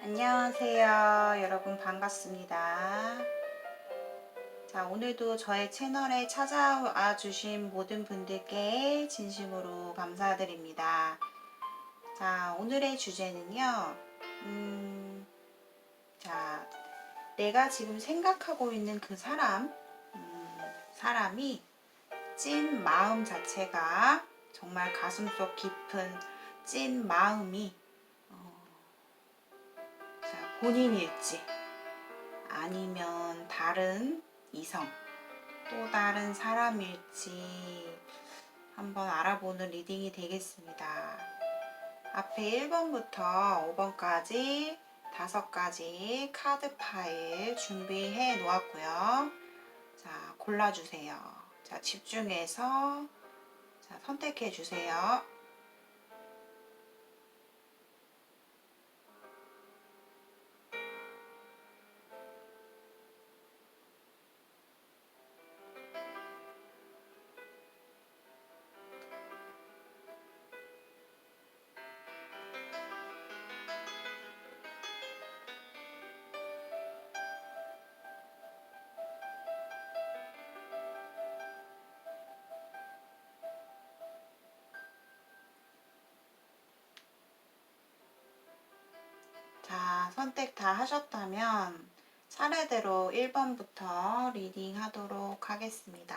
안녕하세요. 여러분 반갑습니다. 자, 오늘도 저의 채널에 찾아와 주신 모든 분들께 진심으로 감사드립니다. 자, 오늘의 주제는요. 자, 내가 지금 생각하고 있는 그 사람이 찐 마음 자체가 정말 가슴속 깊은 찐 마음이 본인일지 아니면 다른 이성 또 다른 사람일지 한번 알아보는 리딩이 되겠습니다. 앞에 1번부터 5번까지 5가지 카드 파일 준비해 놓았고요. 자, 골라주세요. 자, 집중해서 선택해 주세요. 자, 선택 다 하셨다면 차례대로 1번부터 리딩 하도록 하겠습니다.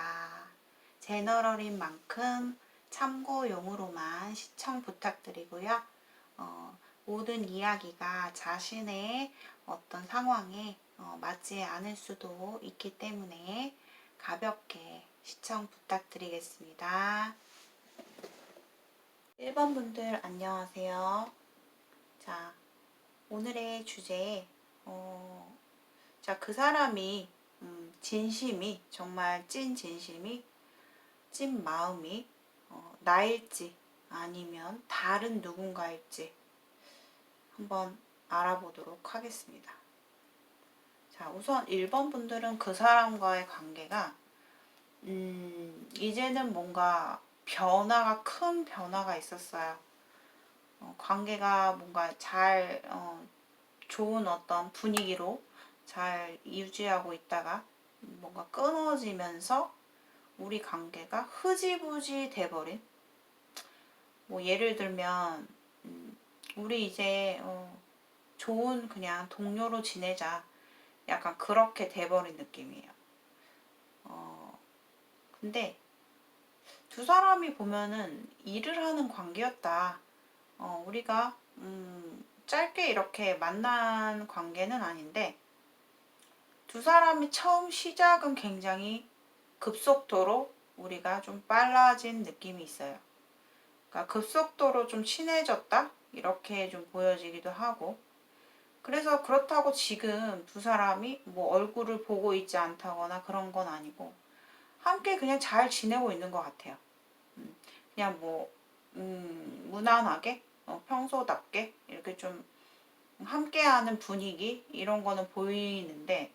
제너럴인 만큼 참고용으로만 시청 부탁드리고요. 모든 이야기가 자신의 어떤 상황에 맞지 않을 수도 있기 때문에 가볍게 시청 부탁드리겠습니다. 1번 분들 안녕하세요. 자, 오늘의 주제, 자, 그 사람이, 진심이, 정말 찐 진심이, 찐 마음이, 나일지, 아니면 다른 누군가일지, 한번 알아보도록 하겠습니다. 자, 우선 1번 분들은 그 사람과의 관계가, 이제는 뭔가 큰 변화가 있었어요. 관계가 뭔가 좋은 어떤 분위기로 잘 유지하고 있다가 뭔가 끊어지면서 우리 관계가 흐지부지 돼버린, 뭐 예를 들면 우리 이제 좋은 그냥 동료로 지내자, 약간 그렇게 돼버린 느낌이에요. 근데 두 사람이 보면은 일을 하는 관계였다. 우리가 짧게 이렇게 만난 관계는 아닌데, 두 사람이 처음 시작은 굉장히 급속도로 우리가 좀 빨라진 느낌이 있어요. 그러니까 급속도로 좀 친해졌다? 이렇게 좀 보여지기도 하고, 그래서 그렇다고 지금 두 사람이 뭐 얼굴을 보고 있지 않다거나 그런 건 아니고, 함께 그냥 잘 지내고 있는 것 같아요. 그냥 뭐, 무난하게, 평소답게 이렇게 좀 함께하는 분위기, 이런 거는 보이는데,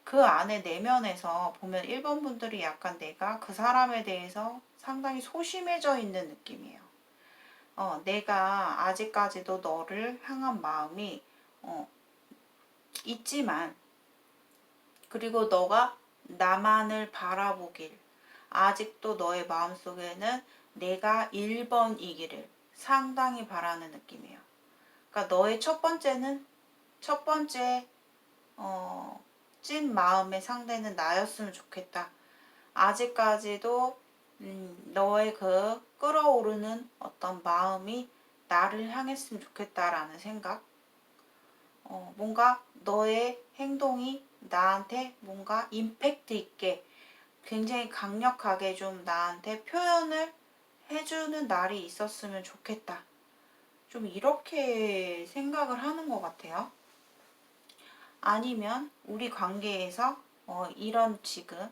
그 안에 내면에서 보면 1번 분들이 약간 내가 그 사람에 대해서 상당히 소심해져 있는 느낌이에요. 내가 아직까지도 너를 향한 마음이 있지만, 그리고 너가 나만을 바라보길, 아직도 너의 마음속에는 내가 1번이기를 상당히 바라는 느낌이에요. 그러니까 너의 첫 번째 찐 마음의 상대는 나였으면 좋겠다. 아직까지도 너의 그 끓어오르는 어떤 마음이 나를 향했으면 좋겠다라는 생각. 뭔가 너의 행동이 나한테 뭔가 임팩트 있게 굉장히 강력하게 좀 나한테 표현을 해주는 날이 있었으면 좋겠다. 좀 이렇게 생각을 하는 것 같아요. 아니면 우리 관계에서 이런 지금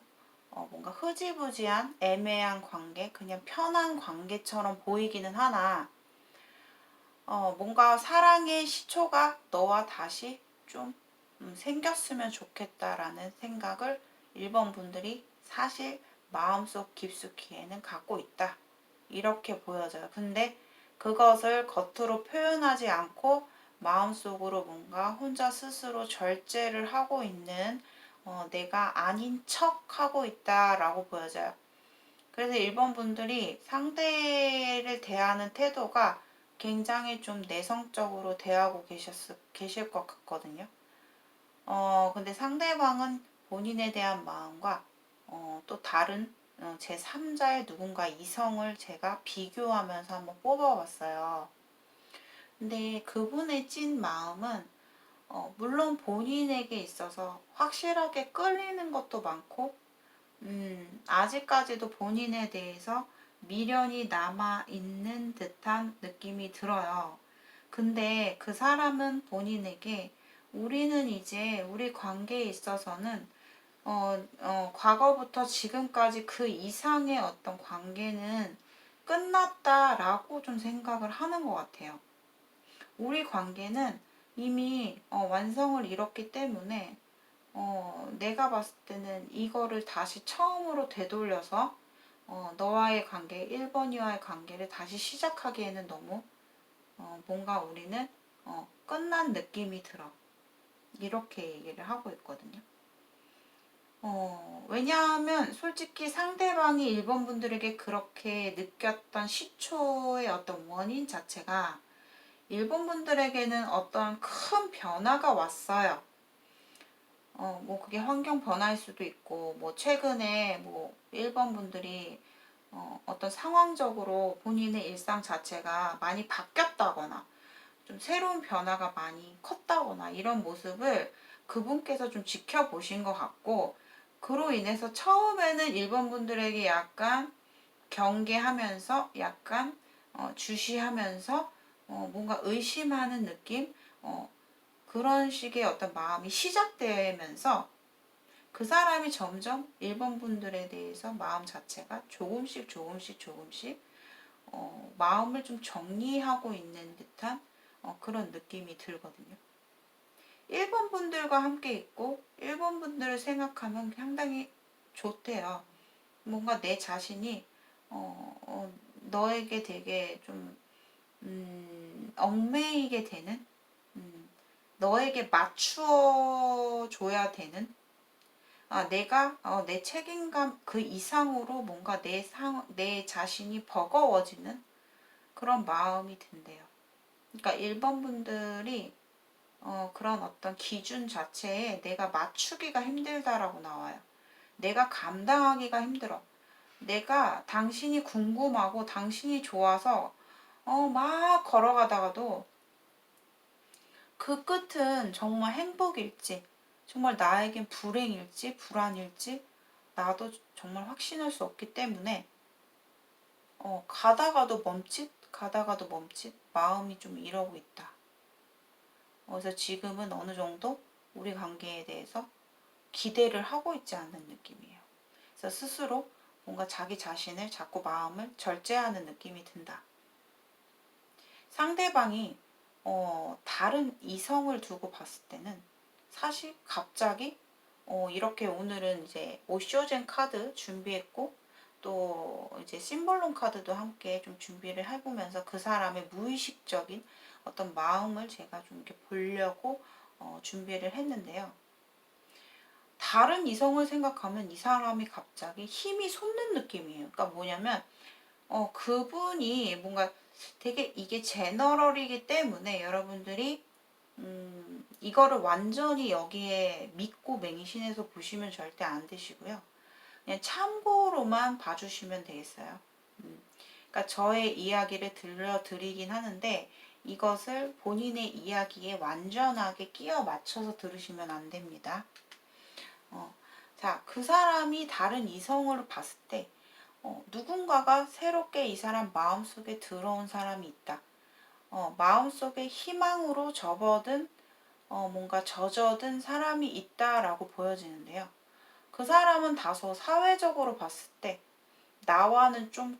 뭔가 흐지부지한 애매한 관계, 그냥 편한 관계처럼 보이기는 하나, 뭔가 사랑의 시초가 너와 다시 좀 생겼으면 좋겠다라는 생각을 1번 분들이 사실 마음속 깊숙이에는 갖고 있다. 이렇게 보여져요. 근데 그것을 겉으로 표현하지 않고 마음속으로 뭔가 혼자 스스로 절제를 하고 있는 내가 아닌 척 하고 있다라고 보여져요. 그래서 1번 분들이 상대를 대하는 태도가 굉장히 좀 내성적으로 대하고 계실 것 같거든요. 근데 상대방은 본인에 대한 마음과 또 다른 제3자의 누군가 이성을 제가 비교하면서 한번 뽑아봤어요. 근데 그분의 찐 마음은 물론 본인에게 있어서 확실하게 끌리는 것도 많고 아직까지도 본인에 대해서 미련이 남아있는 듯한 느낌이 들어요. 근데 그 사람은 본인에게 우리는 이제 우리 관계에 있어서는 과거부터 지금까지 그 이상의 어떤 관계는 끝났다라고 좀 생각을 하는 것 같아요. 우리 관계는 이미 완성을 이뤘기 때문에 내가 봤을 때는 이거를 다시 처음으로 되돌려서 너와의 관계, 1번이와의 관계를 다시 시작하기에는 너무 뭔가 우리는 끝난 느낌이 들어. 이렇게 얘기를 하고 있거든요. 왜냐하면 솔직히 상대방이 1번 분들에게 그렇게 느꼈던 시초의 어떤 원인 자체가 1번 분들에게는 어떤 큰 변화가 왔어요. 뭐 그게 환경 변화일 수도 있고, 뭐 최근에 뭐 1번 분들이 어떤 상황적으로 본인의 일상 자체가 많이 바뀌었다거나, 좀 새로운 변화가 많이 컸다거나, 이런 모습을 그분께서 좀 지켜보신 것 같고, 그로 인해서 처음에는 1번 분들에게 약간 경계하면서, 약간 주시하면서, 뭔가 의심하는 느낌? 그런 식의 어떤 마음이 시작되면서 그 사람이 점점 1번 분들에 대해서 마음 자체가 조금씩 마음을 좀 정리하고 있는 듯한 그런 느낌이 들거든요. 1번 분들과 함께 있고 1번 분들을 생각하면 상당히 좋대요. 뭔가 내 자신이 너에게 되게 좀 얽매이게 되는, 너에게 맞추어 줘야 되는, 내가 내 책임감 그 이상으로 뭔가 내 자신이 버거워지는 그런 마음이 든대요. 그러니까 1번 분들이 그런 어떤 기준 자체에 내가 맞추기가 힘들다라고 나와요. 내가 감당하기가 힘들어. 내가 당신이 궁금하고 당신이 좋아서 막 걸어가다가도 그 끝은 정말 행복일지, 정말 나에겐 불행일지, 불안일지, 나도 정말 확신할 수 없기 때문에, 가다가도 멈칫, 마음이 좀 이러고 있다. 그래서 지금은 어느 정도 우리 관계에 대해서 기대를 하고 있지 않는 느낌이에요. 그래서 스스로 뭔가 자기 자신을 자꾸 마음을 절제하는 느낌이 든다. 상대방이 다른 이성을 두고 봤을 때는 사실 갑자기 이렇게 오늘은 이제 오쇼젠 카드 준비했고 또 이제 심볼론 카드도 함께 좀 준비를 해보면서 그 사람의 무의식적인 어떤 마음을 제가 좀 이렇게 보려고 준비를 했는데요. 다른 이성을 생각하면 이 사람이 갑자기 힘이 솟는 느낌이에요. 그러니까 뭐냐면 그분이 뭔가 되게 이게 제너럴이기 때문에 여러분들이 이거를 완전히 여기에 믿고 맹신해서 보시면 절대 안 되시고요. 그냥 참고로만 봐주시면 되겠어요. 그러니까 저의 이야기를 들려드리긴 하는데 이것을 본인의 이야기에 완전하게 끼워 맞춰서 들으시면 안 됩니다. 자, 그 사람이 다른 이성으로 봤을 때 누군가가 새롭게 이 사람 마음속에 들어온 사람이 있다. 마음속에 희망으로 접어든 뭔가 젖어든 사람이 있다라고 보여지는데요. 그 사람은 다소 사회적으로 봤을 때 나와는 좀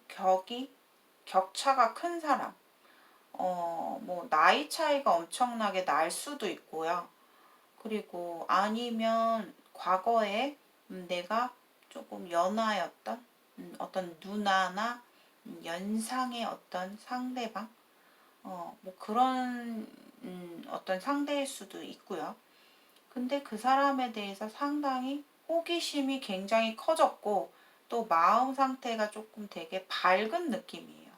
격차가 큰 사람. 뭐 나이 차이가 엄청나게 날 수도 있고요. 그리고 아니면 과거에 내가 조금 연하였던 어떤 누나나 연상의 어떤 상대방, 뭐 그런 어떤 상대일 수도 있고요. 근데 그 사람에 대해서 상당히 호기심이 굉장히 커졌고 또 마음 상태가 조금 되게 밝은 느낌이에요.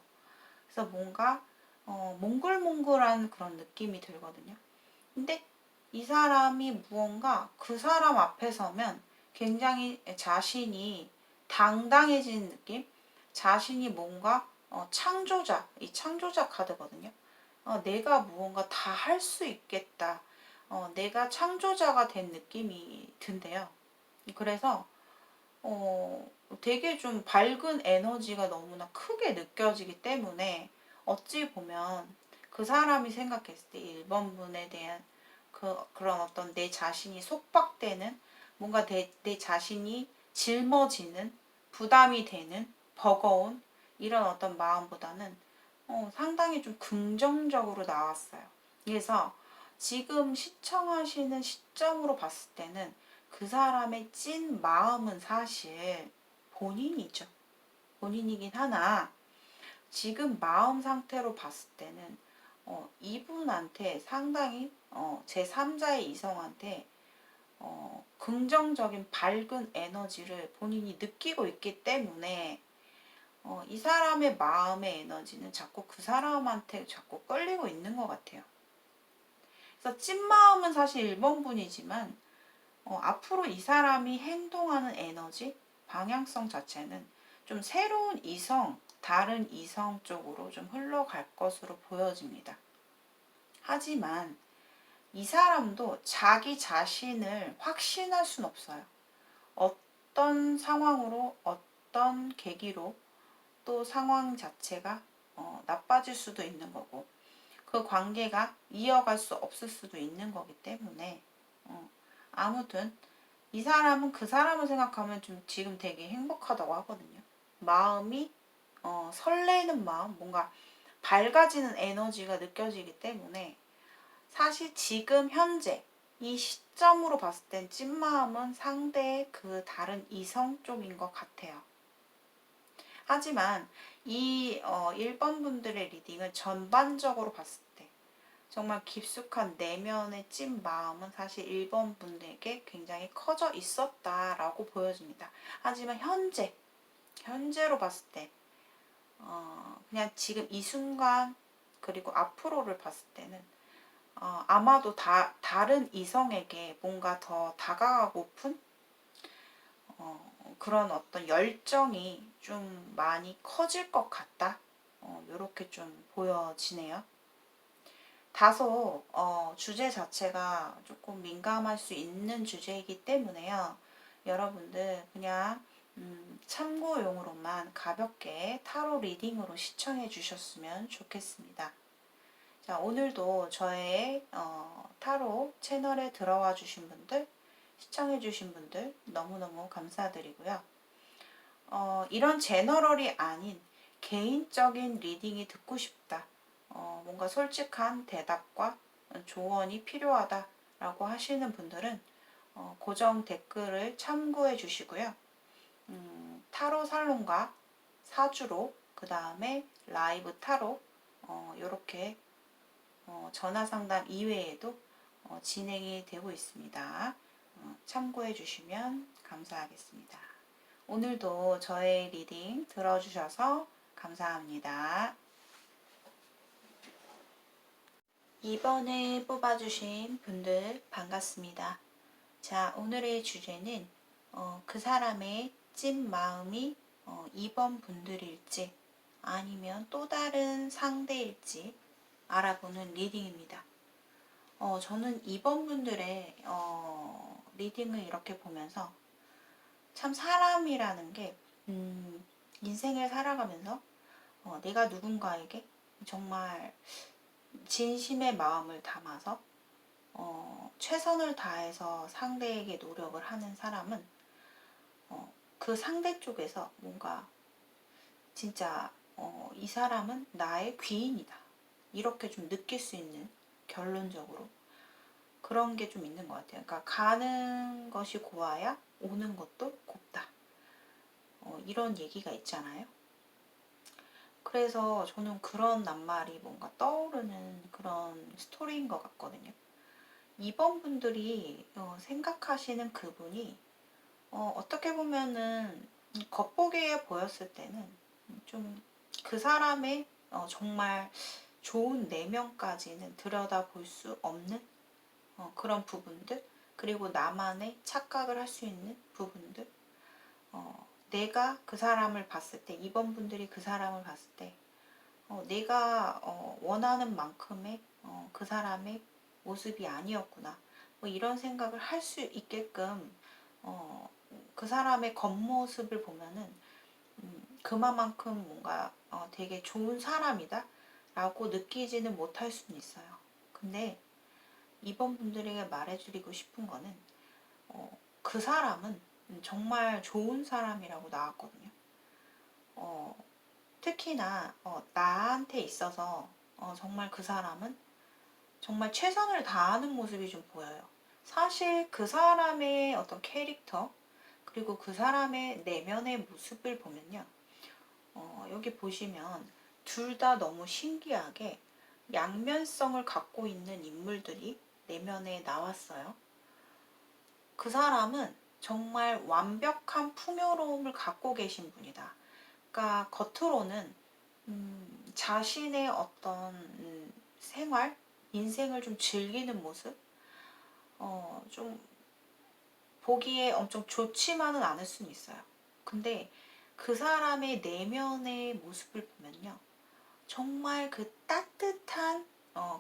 그래서 뭔가 몽글몽글한 그런 느낌이 들거든요. 근데 이 사람이 무언가 그 사람 앞에 서면 굉장히 자신이 당당해지는 느낌? 자신이 뭔가 창조자, 이 창조자 카드거든요. 내가 무언가 다 할 수 있겠다. 내가 창조자가 된 느낌이 든대요. 그래서 되게 좀 밝은 에너지가 너무나 크게 느껴지기 때문에 어찌 보면 그 사람이 생각했을 때 1번 분에 대한 그런 어떤 내 자신이 속박되는 뭔가 내 자신이 짊어지는 부담이 되는 버거운 이런 어떤 마음보다는 상당히 좀 긍정적으로 나왔어요. 그래서 지금 시청하시는 시점으로 봤을 때는 그 사람의 찐 마음은 사실 본인이죠. 본인이긴 하나 지금 마음 상태로 봤을 때는 이분한테 상당히 제3자의 이성한테 긍정적인 밝은 에너지를 본인이 느끼고 있기 때문에 이 사람의 마음의 에너지는 자꾸 그 사람한테 자꾸 끌리고 있는 것 같아요. 그래서 찐마음은 사실 1번 분이지만 앞으로 이 사람이 행동하는 에너지, 방향성 자체는 좀 새로운 이성, 다른 이성 쪽으로 좀 흘러갈 것으로 보여집니다. 하지만 이 사람도 자기 자신을 확신할 순 없어요. 어떤 상황으로, 어떤 계기로 또 상황 자체가 나빠질 수도 있는 거고, 그 관계가 이어갈 수 없을 수도 있는 거기 때문에, 아무튼 이 사람은 그 사람을 생각하면 좀 지금 되게 행복하다고 하거든요. 마음이 설레는 마음, 뭔가 밝아지는 에너지가 느껴지기 때문에 사실 지금 현재 이 시점으로 봤을 땐 찐마음은 상대의 그 다른 이성 쪽인 것 같아요. 하지만 이 1번 분들의 리딩을 전반적으로 봤을 때 정말 깊숙한 내면의 찐 마음은 사실 1번 분들에게 굉장히 커져 있었다라고 보여집니다. 하지만 현재로 봤을 때 그냥 지금 이 순간 그리고 앞으로를 봤을 때는 아마도 다른 이성에게 뭔가 더 다가가고픈 그런 어떤 열정이 좀 많이 커질 것 같다. 이렇게 좀 보여지네요. 다소 주제 자체가 조금 민감할 수 있는 주제이기 때문에요. 여러분들 그냥 참고용으로만 가볍게 타로 리딩으로 시청해 주셨으면 좋겠습니다. 자, 오늘도 저의 타로 채널에 들어와 주신 분들, 시청해 주신 분들 너무너무 감사드리고요. 이런 제너럴이 아닌 개인적인 리딩이 듣고 싶다. 뭔가 솔직한 대답과 조언이 필요하다라고 하시는 분들은 고정 댓글을 참고해 주시고요. 타로 살롱과 사주로 그 다음에 라이브 타로 이렇게 전화 상담 이외에도 진행이 되고 있습니다. 참고해 주시면 감사하겠습니다. 오늘도 저의 리딩 들어주셔서 감사합니다. 이번에 뽑아주신 분들 반갑습니다. 자, 오늘의 주제는 그 사람의 찐 마음이 2번 분들일지 아니면 또 다른 상대일지 알아보는 리딩입니다. 저는 2번 분들의 리딩을 이렇게 보면서 참 사람이라는 게 인생을 살아가면서 내가 누군가에게 정말 진심의 마음을 담아서 최선을 다해서 상대에게 노력을 하는 사람은 그 상대 쪽에서 뭔가 진짜 이 사람은 나의 귀인이다 이렇게 좀 느낄 수 있는 결론적으로 그런 게 좀 있는 것 같아요. 그러니까 가는 것이 고와야 오는 것도 곱다. 이런 얘기가 있잖아요. 그래서 저는 그런 낱말이 뭔가 떠오르는 그런 스토리인 것 같거든요. 2번 분들이 생각하시는 그분이 어떻게 보면은 겉보기에 보였을 때는 좀 그 사람의 정말 좋은 내면까지는 들여다볼 수 없는 그런 부분들, 그리고 나만의 착각을 할 수 있는 부분들, 내가 그 사람을 봤을 때, 2번 분들이 그 사람을 봤을 때 내가 원하는 만큼의 그 사람의 모습이 아니었구나, 뭐 이런 생각을 할 수 있게끔 그 사람의 겉모습을 보면은 그만큼 뭔가 되게 좋은 사람이다 라고 느끼지는 못할 수는 있어요. 근데 이번 분들에게 말해드리고 싶은 거는 그 사람은 정말 좋은 사람이라고 나왔거든요. 특히나 나한테 있어서 정말 그 사람은 정말 최선을 다하는 모습이 좀 보여요. 사실 그 사람의 어떤 캐릭터, 그리고 그 사람의 내면의 모습을 보면요. 여기 보시면 둘 다 너무 신기하게 양면성을 갖고 있는 인물들이 내면에 나왔어요. 그 사람은 정말 완벽한 풍요로움을 갖고 계신 분이다. 그러니까 겉으로는 자신의 어떤 생활, 인생을 좀 즐기는 모습, 좀 보기에 엄청 좋지만은 않을 수는 있어요. 근데 그 사람의 내면의 모습을 보면요. 정말 그 따뜻한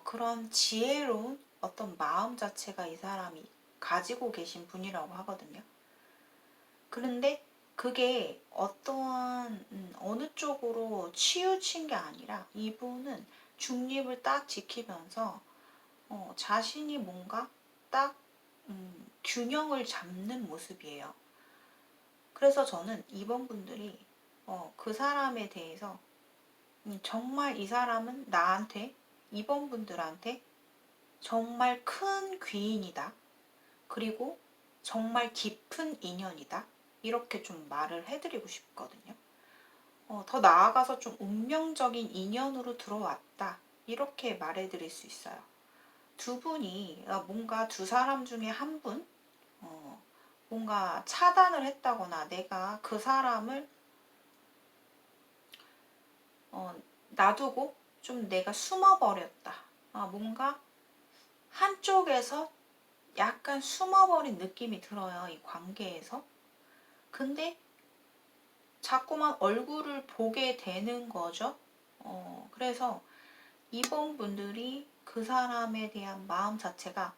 그런 지혜로운 어떤 마음 자체가 이 사람이 가지고 계신 분이라고 하거든요. 그런데 그게 어떠한 어느 쪽으로 치우친 게 아니라 이분은 중립을 딱 지키면서 자신이 뭔가 딱 균형을 잡는 모습이에요. 그래서 저는 이번 분들이 그 사람에 대해서 정말 이 사람은 나한테, 이번 분들한테 정말 큰 귀인이다. 그리고 정말 깊은 인연이다. 이렇게 좀 말을 해드리고 싶거든요. 더 나아가서 좀 운명적인 인연으로 들어왔다. 이렇게 말해드릴 수 있어요. 두 분이 뭔가 두 사람 중에 한 분, 뭔가 차단을 했다거나 내가 그 사람을 놔두고 좀 내가 숨어버렸다. 뭔가 한쪽에서 약간 숨어버린 느낌이 들어요. 이 관계에서. 근데 자꾸만 얼굴을 보게 되는 거죠. 그래서 이번 분들이 그 사람에 대한 마음 자체가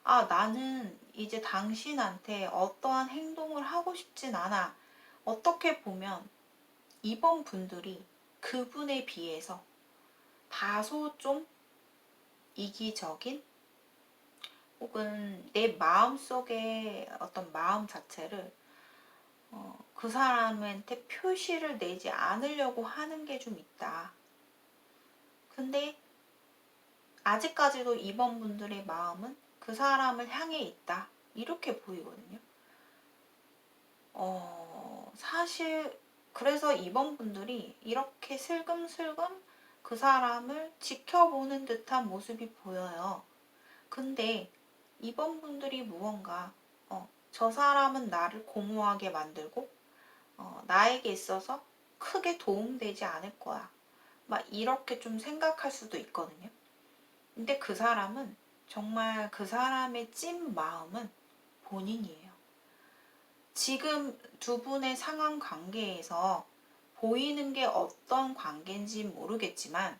나는 이제 당신한테 어떠한 행동을 하고 싶진 않아. 어떻게 보면 이번 분들이 그분에 비해서 다소 좀 이기적인, 혹은 내 마음속의 어떤 마음 자체를 그 사람한테 표시를 내지 않으려고 하는 게 좀 있다. 근데 아직까지도 이번 분들의 마음은 그 사람을 향해 있다. 이렇게 보이거든요. 사실 그래서 이번 분들이 이렇게 슬금슬금 그 사람을 지켜보는 듯한 모습이 보여요. 근데 이번 분들이 무언가 저 사람은 나를 공허하게 만들고 나에게 있어서 크게 도움되지 않을 거야. 막 이렇게 좀 생각할 수도 있거든요. 근데 그 사람은 정말 그 사람의 찐 마음은 본인이에요. 지금 두 분의 상황 관계에서 보이는 게 어떤 관계인지 모르겠지만,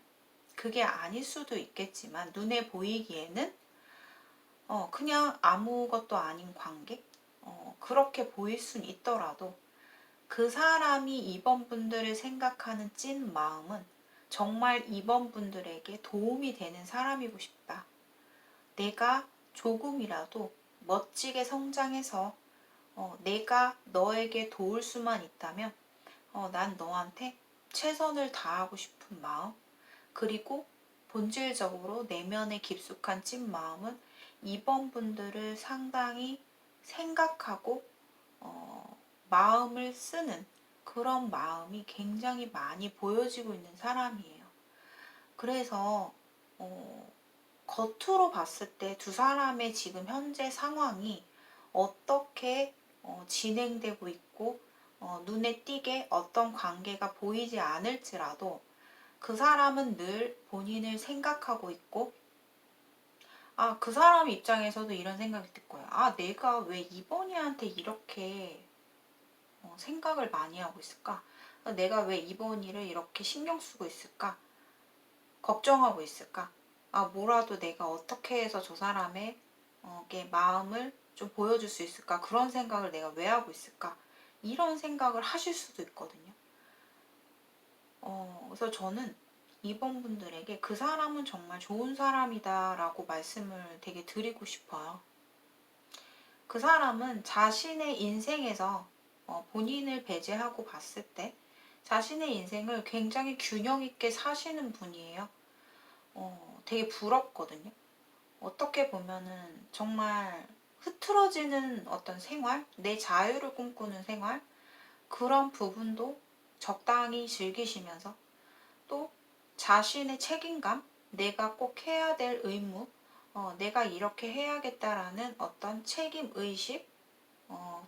그게 아닐 수도 있겠지만, 눈에 보이기에는 그냥 아무것도 아닌 관계? 그렇게 보일 순 있더라도 그 사람이 이번 분들을 생각하는 찐 마음은 정말 이번 분들에게 도움이 되는 사람이고 싶다. 내가 조금이라도 멋지게 성장해서 내가 너에게 도울 수만 있다면 난 너한테 최선을 다하고 싶은 마음, 그리고 본질적으로 내면의 깊숙한 찐 마음은 이번 분들을 상당히 생각하고 마음을 쓰는 그런 마음이 굉장히 많이 보여지고 있는 사람이에요. 그래서 겉으로 봤을 때 두 사람의 지금 현재 상황이 어떻게 진행되고 있고 눈에 띄게 어떤 관계가 보이지 않을지라도 그 사람은 늘 본인을 생각하고 있고, 그 사람 입장에서도 이런 생각이 들 거예요. 내가 왜 이번이한테 이렇게 생각을 많이 하고 있을까? 내가 왜 이번이를 이렇게 신경 쓰고 있을까? 걱정하고 있을까? 뭐라도 내가 어떻게 해서 저 사람의 게 마음을 좀 보여줄 수 있을까? 그런 생각을 내가 왜 하고 있을까? 이런 생각을 하실 수도 있거든요. 그래서 저는 이번 분들에게 그 사람은 정말 좋은 사람이다 라고 말씀을 되게 드리고 싶어요. 그 사람은 자신의 인생에서 본인을 배제하고 봤을 때 자신의 인생을 굉장히 균형 있게 사시는 분이에요. 되게 부럽거든요. 어떻게 보면은 정말 흐트러지는 어떤 생활, 내 자유를 꿈꾸는 생활, 그런 부분도 적당히 즐기시면서 또 자신의 책임감, 내가 꼭 해야 될 의무, 내가 이렇게 해야겠다라는 어떤 책임의식,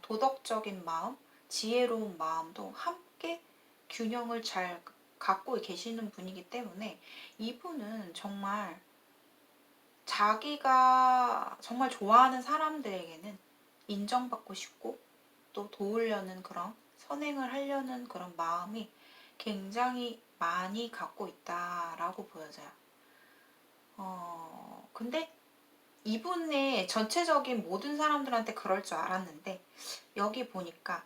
도덕적인 마음, 지혜로운 마음도 함께 균형을 잘 갖고 계시는 분이기 때문에 이분은 정말 자기가 정말 좋아하는 사람들에게는 인정받고 싶고 또 도우려는 그런 선행을 하려는 그런 마음이 굉장히 많이 갖고 있다라고 보여져요. 근데 이분의 전체적인 모든 사람들한테 그럴 줄 알았는데 여기 보니까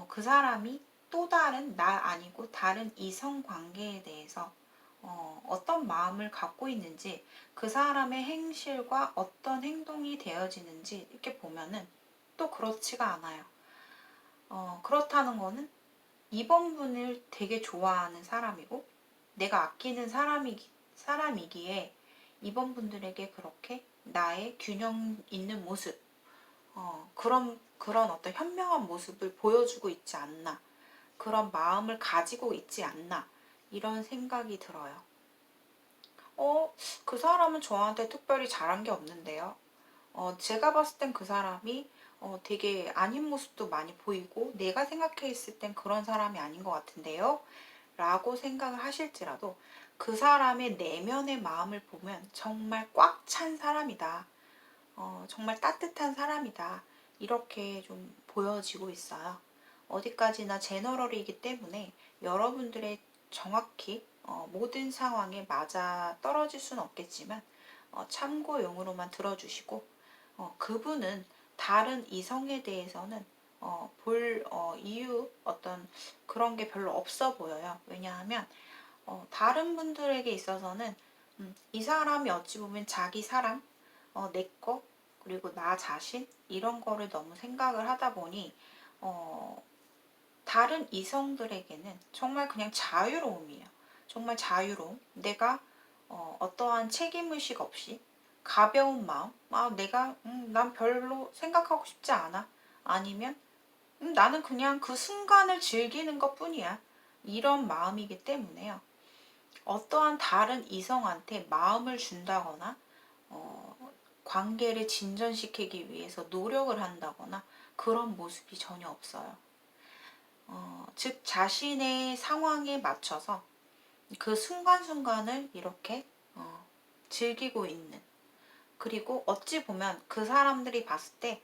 그 사람이 또 다른 나 아니고 다른 이성 관계에 대해서 어떤 마음을 갖고 있는지 그 사람의 행실과 어떤 행동이 되어지는지 이렇게 보면은 또 그렇지가 않아요. 그렇다는 거는 이번 분을 되게 좋아하는 사람이고 내가 아끼는 사람이기에 이번 분들에게 그렇게 나의 균형 있는 모습, 그런 어떤 현명한 모습을 보여주고 있지 않나, 그런 마음을 가지고 있지 않나, 이런 생각이 들어요. 그 사람은 저한테 특별히 잘한 게 없는데요. 제가 봤을 땐 그 사람이 되게 아닌 모습도 많이 보이고 내가 생각했을 땐 그런 사람이 아닌 것 같은데요. 라고 생각을 하실지라도 그 사람의 내면의 마음을 보면 정말 꽉 찬 사람이다. 정말 따뜻한 사람이다. 이렇게 좀 보여지고 있어요. 어디까지나 제너럴이기 때문에 여러분들의 정확히 모든 상황에 맞아 떨어질 수는 없겠지만 참고용으로만 들어주시고 그분은 다른 이성에 대해서는 볼 이유 어떤 그런 게 별로 없어 보여요. 왜냐하면 다른 분들에게 있어서는 이 사람이 어찌 보면 자기 사람, 내 거, 그리고 나 자신 이런 거를 너무 생각을 하다 보니 다른 이성들에게는 정말 그냥 자유로움이에요. 정말 자유로움. 내가 어떠한 책임의식 없이 가벼운 마음. 난 별로 생각하고 싶지 않아. 아니면 나는 그냥 그 순간을 즐기는 것뿐이야. 이런 마음이기 때문에요. 어떠한 다른 이성한테 마음을 준다거나 관계를 진전시키기 위해서 노력을 한다거나 그런 모습이 전혀 없어요. 즉 자신의 상황에 맞춰서 그 순간순간을 이렇게 즐기고 있는, 그리고 어찌 보면 그 사람들이 봤을 때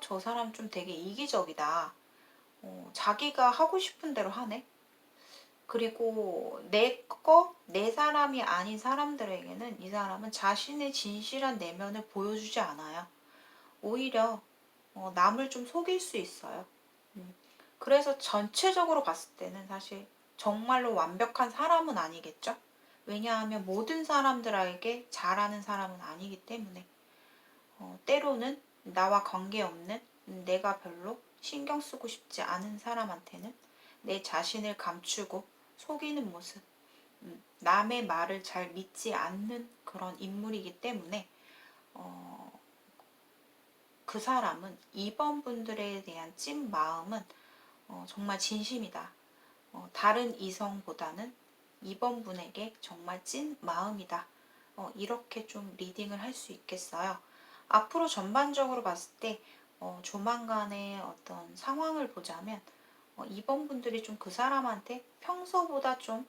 저 사람 좀 되게 이기적이다. 자기가 하고 싶은 대로 하네. 그리고 내 사람이 아닌 사람들에게는 이 사람은 자신의 진실한 내면을 보여주지 않아요. 오히려 남을 좀 속일 수 있어요. 그래서 전체적으로 봤을 때는 사실 정말로 완벽한 사람은 아니겠죠? 왜냐하면 모든 사람들에게 잘하는 사람은 아니기 때문에 때로는 나와 관계없는 내가 별로 신경 쓰고 싶지 않은 사람한테는 내 자신을 감추고 속이는 모습, 남의 말을 잘 믿지 않는 그런 인물이기 때문에 그 사람은 이번 분들에 대한 찐 마음은 정말 진심이다. 다른 이성보다는 2번 분에게 정말 찐 마음이다. 이렇게 좀 리딩을 할 수 있겠어요. 앞으로 전반적으로 봤을 때 조만간의 어떤 상황을 보자면 2번 분들이 좀 그 사람한테 평소보다 좀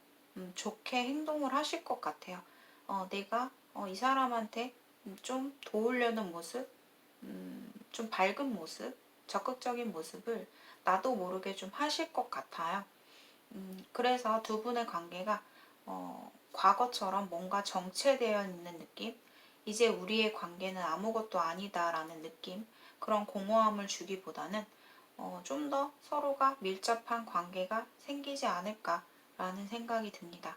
좋게 행동을 하실 것 같아요. 내가 이 사람한테 좀 도우려는 모습, 좀 밝은 모습, 적극적인 모습을 나도 모르게 좀 하실 것 같아요. 그래서 두 분의 관계가 과거처럼 뭔가 정체되어 있는 느낌, 이제 우리의 관계는 아무것도 아니다라는 느낌, 그런 공허함을 주기보다는 좀 더 서로가 밀접한 관계가 생기지 않을까라는 생각이 듭니다.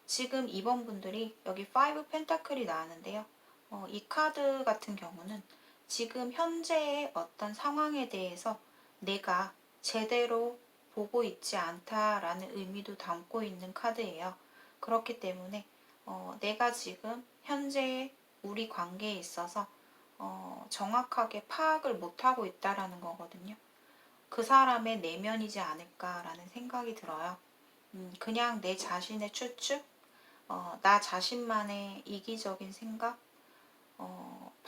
지금 2번 분들이 여기 5 펜타클이 나왔는데요. 이 카드 같은 경우는 지금 현재의 어떤 상황에 대해서 내가 제대로 보고 있지 않다라는 의미도 담고 있는 카드예요. 그렇기 때문에 내가 지금 현재의 우리 관계에 있어서 정확하게 파악을 못하고 있다라는 거거든요. 그 사람의 내면이지 않을까라는 생각이 들어요. 그냥 내 자신의 추측, 나 자신만의 이기적인 생각,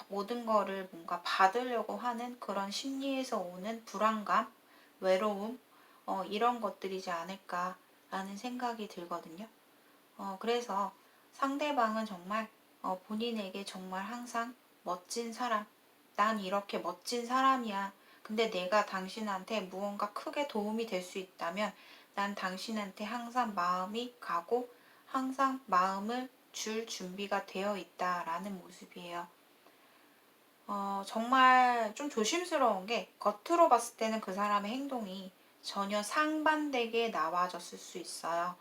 모든 거를 뭔가 받으려고 하는 그런 심리에서 오는 불안감, 외로움, 이런 것들이지 않을까라는 생각이 들거든요. 그래서 상대방은 정말 본인에게 정말 항상 멋진 사람, 난 이렇게 멋진 사람이야. 근데 내가 당신한테 무언가 크게 도움이 될 수 있다면 난 당신한테 항상 마음이 가고 항상 마음을 줄 준비가 되어 있다라는 모습이에요. 정말 좀 조심스러운 게 겉으로 봤을 때는 그 사람의 행동이 전혀 상반되게 나와졌을 수 있어요.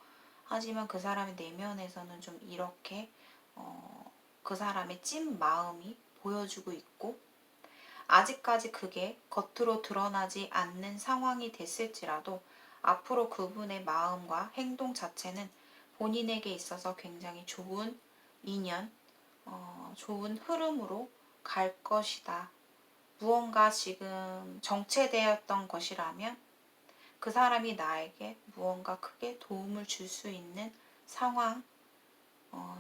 하지만 그 사람의 내면에서는 좀 이렇게 그 사람의 찐 마음이 보여주고 있고, 아직까지 그게 겉으로 드러나지 않는 상황이 됐을지라도 앞으로 그분의 마음과 행동 자체는 본인에게 있어서 굉장히 좋은 인연, 좋은 흐름으로 갈 것이다. 무언가 지금 정체되었던 것이라면 그 사람이 나에게 무언가 크게 도움을 줄 수 있는 상황,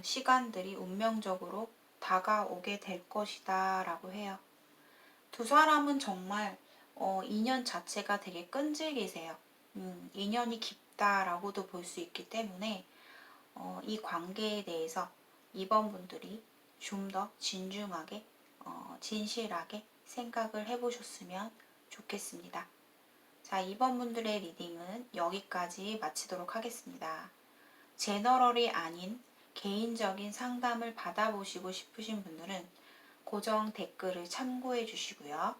시간들이 운명적으로 다가오게 될 것이다 라고 해요. 두 사람은 정말 인연 자체가 되게 끈질기세요. 인연이 깊다라고도 볼 수 있기 때문에 이 관계에 대해서 이번 분들이 좀 더 진중하게 진실하게 생각을 해보셨으면 좋겠습니다. 자, 이번 분들의 리딩은 여기까지 마치도록 하겠습니다. 제너럴이 아닌 개인적인 상담을 받아보시고 싶으신 분들은 고정 댓글을 참고해 주시고요.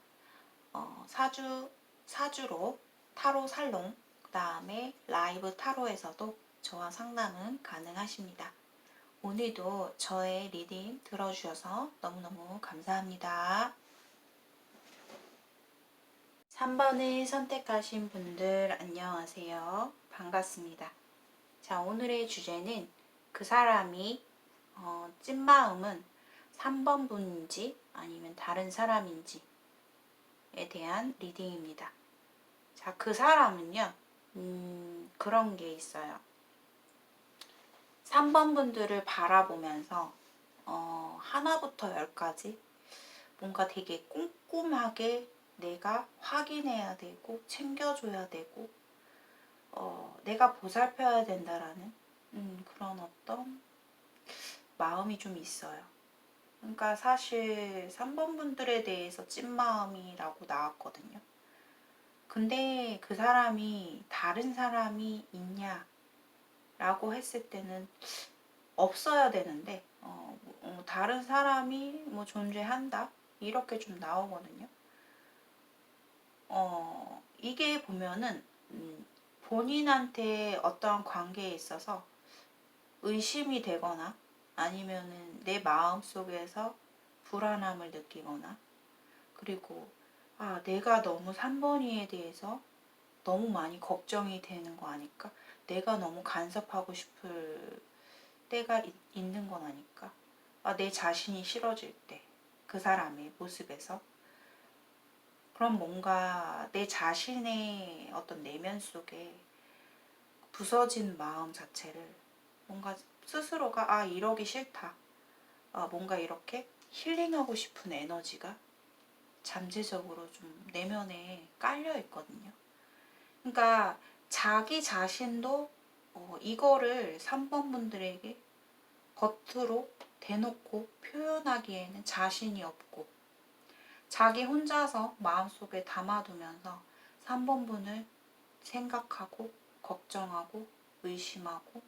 사주로 타로 살롱, 그 다음에 라이브 타로에서도 저와 상담은 가능하십니다. 오늘도 저의 리딩 들어주셔서 너무너무 감사합니다. 3번을 선택하신 분들 안녕하세요. 반갑습니다. 자, 오늘의 주제는 그 사람이 찐마음은 3번 분인지 아니면 다른 사람인지에 대한 리딩입니다. 자, 그 사람은요, 그런 게 있어요. 3번 분들을 바라보면서 하나부터 열까지 뭔가 되게 꼼꼼하게 내가 확인해야 되고 챙겨줘야 되고 내가 보살펴야 된다라는 그런 어떤 마음이 좀 있어요. 그러니까 사실 3번 분들에 대해서 찐마음이라고 나왔거든요. 근데 그 사람이 다른 사람이 있냐 라고 했을 때는 없어야 되는데 다른 사람이 뭐 존재한다 이렇게 좀 나오거든요. 이게 보면은 본인한테 어떠한 관계에 있어서 의심이 되거나 아니면은 내 마음속에서 불안함을 느끼거나, 그리고 내가 너무 3번이에 대해서 너무 많이 걱정이 되는 거 아닐까? 내가 너무 간섭하고 싶을 때가 있는 건 아닐까? 내 자신이 싫어질 때, 그 사람의 모습에서. 그럼 뭔가 내 자신의 어떤 내면 속에 부서진 마음 자체를 뭔가 스스로가 아 이러기 싫다, 뭔가 이렇게 힐링하고 싶은 에너지가 잠재적으로 좀 내면에 깔려 있거든요. 그러니까 자기 자신도 이거를 3번 분들에게 겉으로 대놓고 표현하기에는 자신이 없고 자기 혼자서 마음속에 담아두면서 3번 분을 생각하고 걱정하고 의심하고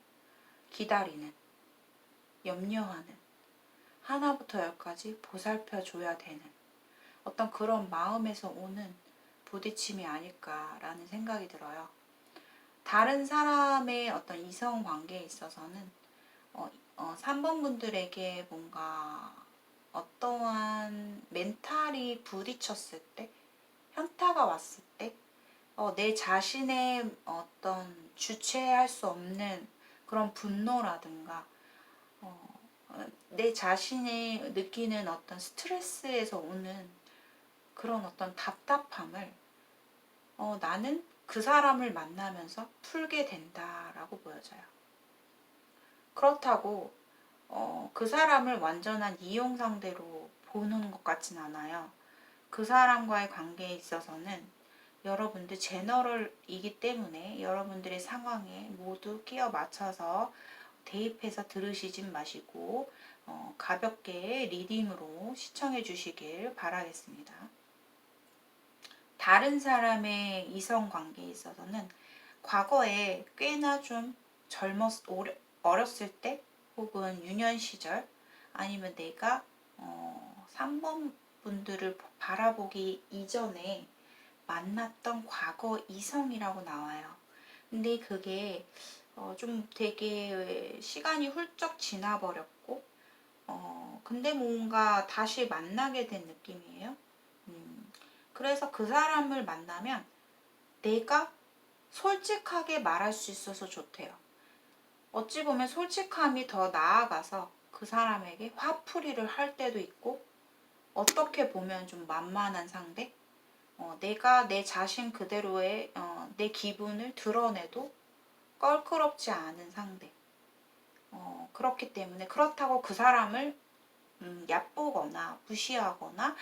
기다리는, 염려하는, 하나부터 열까지 보살펴 줘야 되는 어떤 그런 마음에서 오는 부딪힘이 아닐까라는 생각이 들어요. 다른 사람의 어떤 이성 관계에 있어서는 3번 분들에게 뭔가 어떠한 멘탈이 부딪혔을 때, 현타가 왔을 때, 내 자신의 어떤 주체할 수 없는 그런 분노라든가, 내 자신이 느끼는 어떤 스트레스에서 오는 그런 어떤 답답함을 나는 그 사람을 만나면서 풀게 된다라고 보여져요. 그렇다고 그 사람을 완전한 이용 상대로 보는 것 같진 않아요. 그 사람과의 관계에 있어서는 여러분들 제너럴이기 때문에 여러분들의 상황에 모두 끼어 맞춰서 대입해서 들으시진 마시고 가볍게 리딩으로 시청해 주시길 바라겠습니다. 다른 사람의 이성 관계에 있어서는 과거에 꽤나 좀 어렸을 때 혹은 유년 시절 아니면 내가 3번 분들을 바라보기 이전에 만났던 과거 이성이라고 나와요. 근데 그게 좀 되게 시간이 훌쩍 지나버렸고 근데 뭔가 다시 만나게 된 느낌이에요. 그래서 그 사람을 만나면 내가 솔직하게 말할 수 있어서 좋대요. 어찌 보면 솔직함이 더 나아가서 그 사람에게 화풀이를 할 때도 있고, 어떻게 보면 좀 만만한 상대, 내가 내 자신 그대로의 내 기분을 드러내도 껄끄럽지 않은 상대. 그렇기 때문에 그렇다고 그 사람을 얕보거나 무시하거나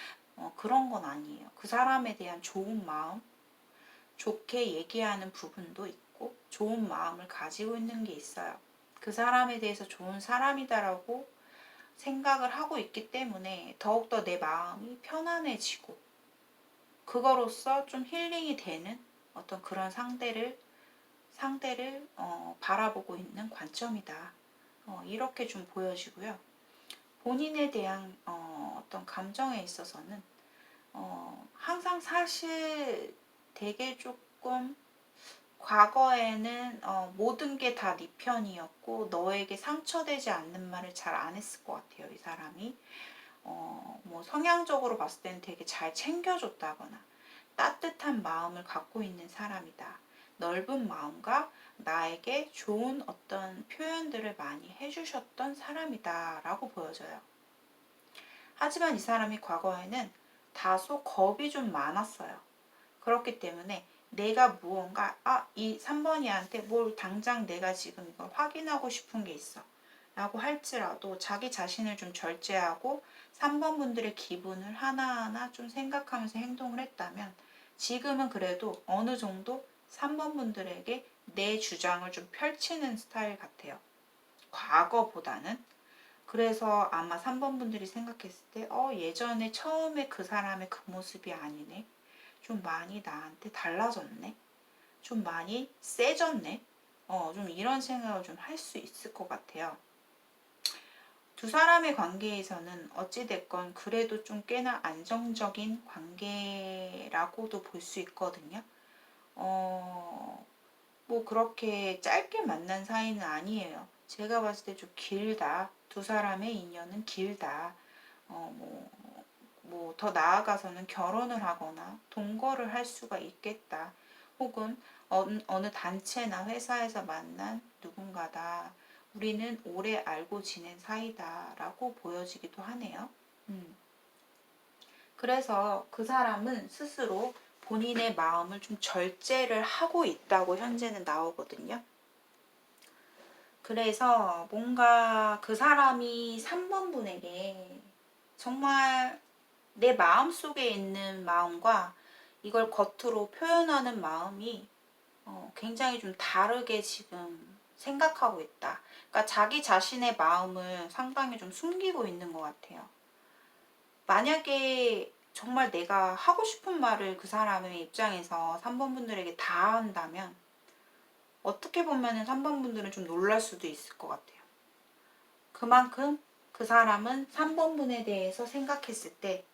그런 건 아니에요. 그 사람에 대한 좋은 마음, 좋게 얘기하는 부분도 있고 좋은 마음을 가지고 있는 게 있어요. 그 사람에 대해서 좋은 사람이다라고 생각을 하고 있기 때문에 더욱더 내 마음이 편안해지고 그거로써 좀 힐링이 되는 어떤 그런 상대를 바라보고 있는 관점이다. 이렇게 좀 보여지고요. 본인에 대한 어떤 감정에 있어서는 항상 사실 되게 조금 과거에는 모든 게 다 네 편이었고 너에게 상처되지 않는 말을 잘 안 했을 것 같아요. 이 사람이 뭐 성향적으로 봤을 때는 되게 잘 챙겨줬다거나 따뜻한 마음을 갖고 있는 사람이다. 넓은 마음과 나에게 좋은 어떤 표현들을 많이 해주셨던 사람이다 라고 보여져요. 하지만 이 사람이 과거에는 다소 겁이 좀 많았어요. 그렇기 때문에 내가 무언가 이 3번이한테 뭘 당장 내가 지금 이걸 확인하고 싶은 게 있어 라고 할지라도 자기 자신을 좀 절제하고 3번 분들의 기분을 하나하나 좀 생각하면서 행동을 했다면 지금은 그래도 어느 정도 3번 분들에게 내 주장을 좀 펼치는 스타일 같아요. 과거보다는. 그래서 아마 3번 분들이 생각했을 때 예전에 처음에 그 사람의 그 모습이 아니네. 좀 많이 나한테 달라졌네. 좀 많이 세졌네. 좀 이런 생각을 좀 할 수 있을 것 같아요. 두 사람의 관계에서는 어찌됐건 그래도 좀 꽤나 안정적인 관계라고도 볼 수 있거든요. 뭐 그렇게 짧게 만난 사이는 아니에요. 제가 봤을 때 좀 길다. 두 사람의 인연은 길다. 뭐 더 나아가서는 결혼을 하거나 동거를 할 수가 있겠다. 혹은 어느 단체나 회사에서 만난 누군가다. 우리는 오래 알고 지낸 사이다 라고 보여지기도 하네요. 그래서 그 사람은 스스로 본인의 마음을 좀 절제를 하고 있다고 현재는 나오거든요. 그래서 뭔가 그 사람이 3번 분에게 정말 내 마음속에 있는 마음과 이걸 겉으로 표현하는 마음이 굉장히 좀 다르게 지금 생각하고 있다. 그러니까 자기 자신의 마음을 상당히 좀 숨기고 있는 것 같아요. 만약에 정말 내가 하고 싶은 말을 그 사람의 입장에서 3번 분들에게 다 한다면 어떻게 보면은 3번 분들은 좀 놀랄 수도 있을 것 같아요. 그만큼 그 사람은 3번 분에 대해서 생각했을 때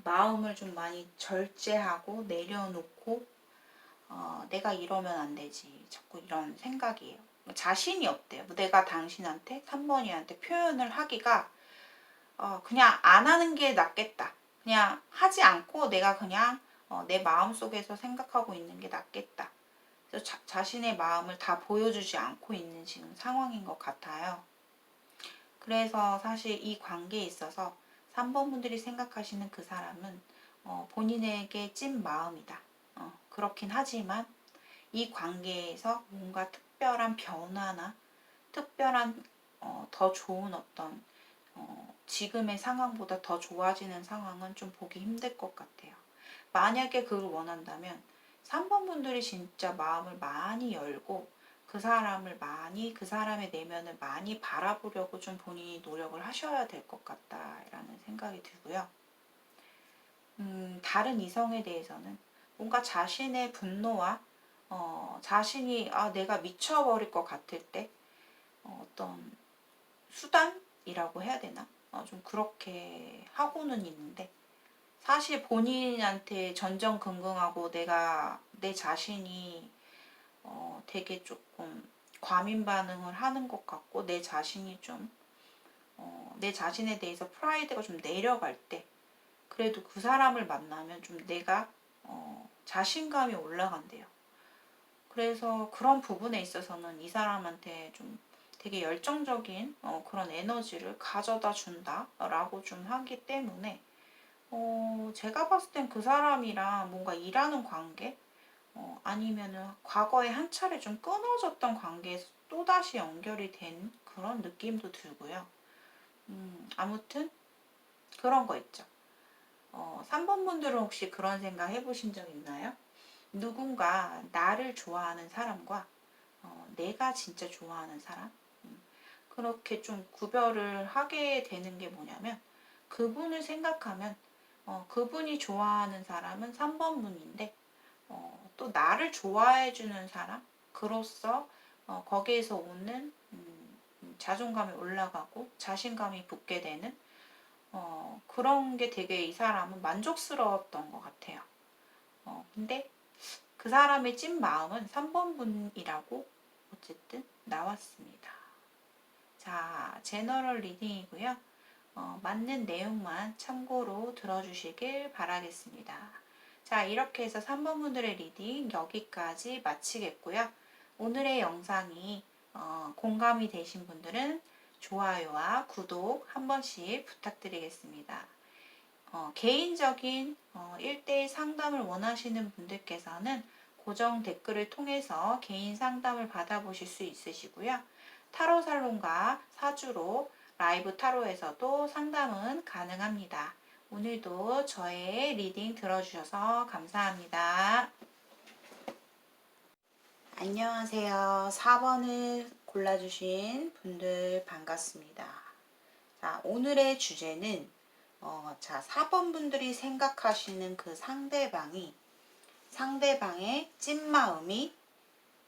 마음을 좀 많이 절제하고 내려놓고 내가 이러면 안 되지. 자꾸 이런 생각이에요. 자신이 없대요. 내가 당신한테 3번이한테 표현을 하기가 그냥 안 하는 게 낫겠다. 그냥 하지 않고 내가 그냥 내 마음속에서 생각하고 있는 게 낫겠다. 그래서 자신의 마음을 다 보여주지 않고 있는 지금 상황인 것 같아요. 그래서 사실 이 관계에 있어서 3번 분들이 생각하시는 그 사람은 본인에게 찐 마음이다. 그렇긴 하지만 이 관계에서 뭔가 특별한 변화나 특별한 더 좋은 어떤 지금의 상황보다 더 좋아지는 상황은 좀 보기 힘들 것 같아요. 만약에 그걸 원한다면 3번 분들이 진짜 마음을 많이 열고 그 사람의 내면을 많이 바라보려고 좀 본인이 노력을 하셔야 될 것 같다라는 생각이 들고요. 다른 이성에 대해서는 뭔가 자신의 분노와 자신이 내가 미쳐버릴 것 같을 때 어떤 수단이라고 해야 되나? 좀 그렇게 하고는 있는데 사실 본인한테 전전긍긍하고 내가 내 자신이 되게 조금 과민 반응을 하는 것 같고 내 자신이 좀 내 자신에 대해서 프라이드가 좀 내려갈 때 그래도 그 사람을 만나면 좀 내가 자신감이 올라간대요. 그래서 그런 부분에 있어서는 이 사람한테 좀 되게 열정적인 그런 에너지를 가져다 준다라고 좀 하기 때문에 제가 봤을 땐 그 사람이랑 뭔가 일하는 관계 아니면은 과거에 한 차례 좀 끊어졌던 관계에서 또다시 연결이 된 그런 느낌도 들고요. 아무튼 그런 거 있죠. 3번 분들은 혹시 그런 생각 해보신 적 있나요? 누군가 나를 좋아하는 사람과 내가 진짜 좋아하는 사람 그렇게 좀 구별을 하게 되는 게 뭐냐면 그분을 생각하면 그분이 좋아하는 사람은 3번 분인데 또 나를 좋아해주는 사람 그로서 거기에서 오는 자존감이 올라가고 자신감이 붙게 되는 그런 게 되게 이 사람은 만족스러웠던 것 같아요. 근데 그 사람의 찐 마음은 3번 분이라고 어쨌든 나왔습니다. 자, 제너럴 리딩이고요. 맞는 내용만 참고로 들어주시길 바라겠습니다. 자, 이렇게 해서 3번 분들의 리딩 여기까지 마치겠고요. 오늘의 영상이 공감이 되신 분들은 좋아요와 구독 한 번씩 부탁드리겠습니다. 개인적인 1대1 상담을 원하시는 분들께서는 고정 댓글을 통해서 개인 상담을 받아보실 수 있으시고요. 타로 살롱과 사주로 라이브 타로에서도 상담은 가능합니다. 오늘도 저의 리딩 들어주셔서 감사합니다. 안녕하세요. 4번을 골라주신 분들 반갑습니다. 자, 오늘의 주제는 자, 4번 분들이 생각하시는 그 상대방의 찐마음이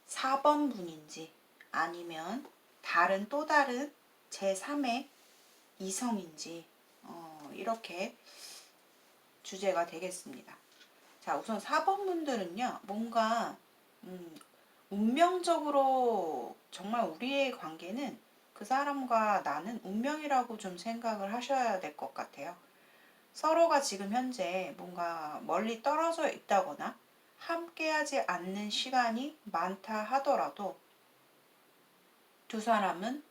4번 분인지 아니면 또 다른 제3의 이성인지 이렇게 주제가 되겠습니다. 자, 우선 4번 분들은요, 뭔가 운명적으로 정말 우리의 관계는 그 사람과 나는 운명이라고 좀 생각을 하셔야 될 것 같아요. 서로가 지금 현재 뭔가 멀리 떨어져 있다거나 함께하지 않는 시간이 많다 하더라도 두 사람은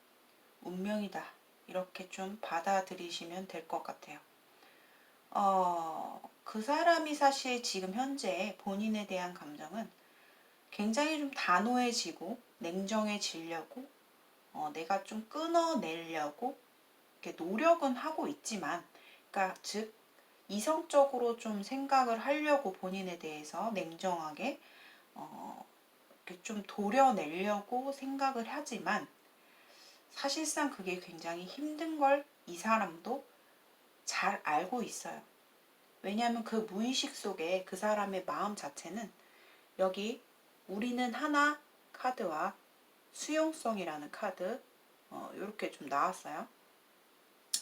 운명이다. 이렇게 좀 받아들이시면 될 것 같아요. 그 사람이 사실 지금 현재 본인에 대한 감정은 굉장히 좀 단호해지고 냉정해지려고 내가 좀 끊어내려고 이렇게 노력은 하고 있지만, 그러니까 즉 이성적으로 좀 생각을 하려고 본인에 대해서 냉정하게 이렇게 좀 도려내려고 생각을 하지만 사실상 그게 굉장히 힘든 걸 이 사람도 잘 알고 있어요. 왜냐하면 그 무의식 속에 그 사람의 마음 자체는 여기 우리는 하나 카드와 수용성이라는 카드 이렇게 좀 나왔어요.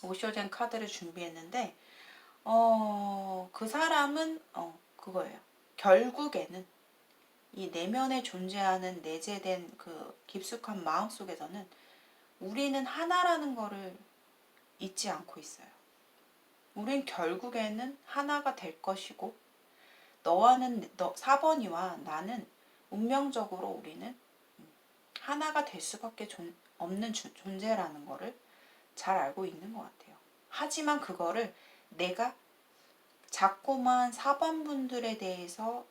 오쇼젠 카드를 준비했는데 그 사람은 그거예요. 결국에는 이 내면에 존재하는 내재된 그 깊숙한 마음 속에서는 우리는 하나라는 거를 잊지 않고 있어요. 우린 결국에는 하나가 될 것이고 너와는 4번이와 나는 운명적으로 우리는 하나가 될 수밖에 없는 존재라는 거를 잘 알고 있는 것 같아요. 하지만 그거를 내가 자꾸만 4번 분들에 대해서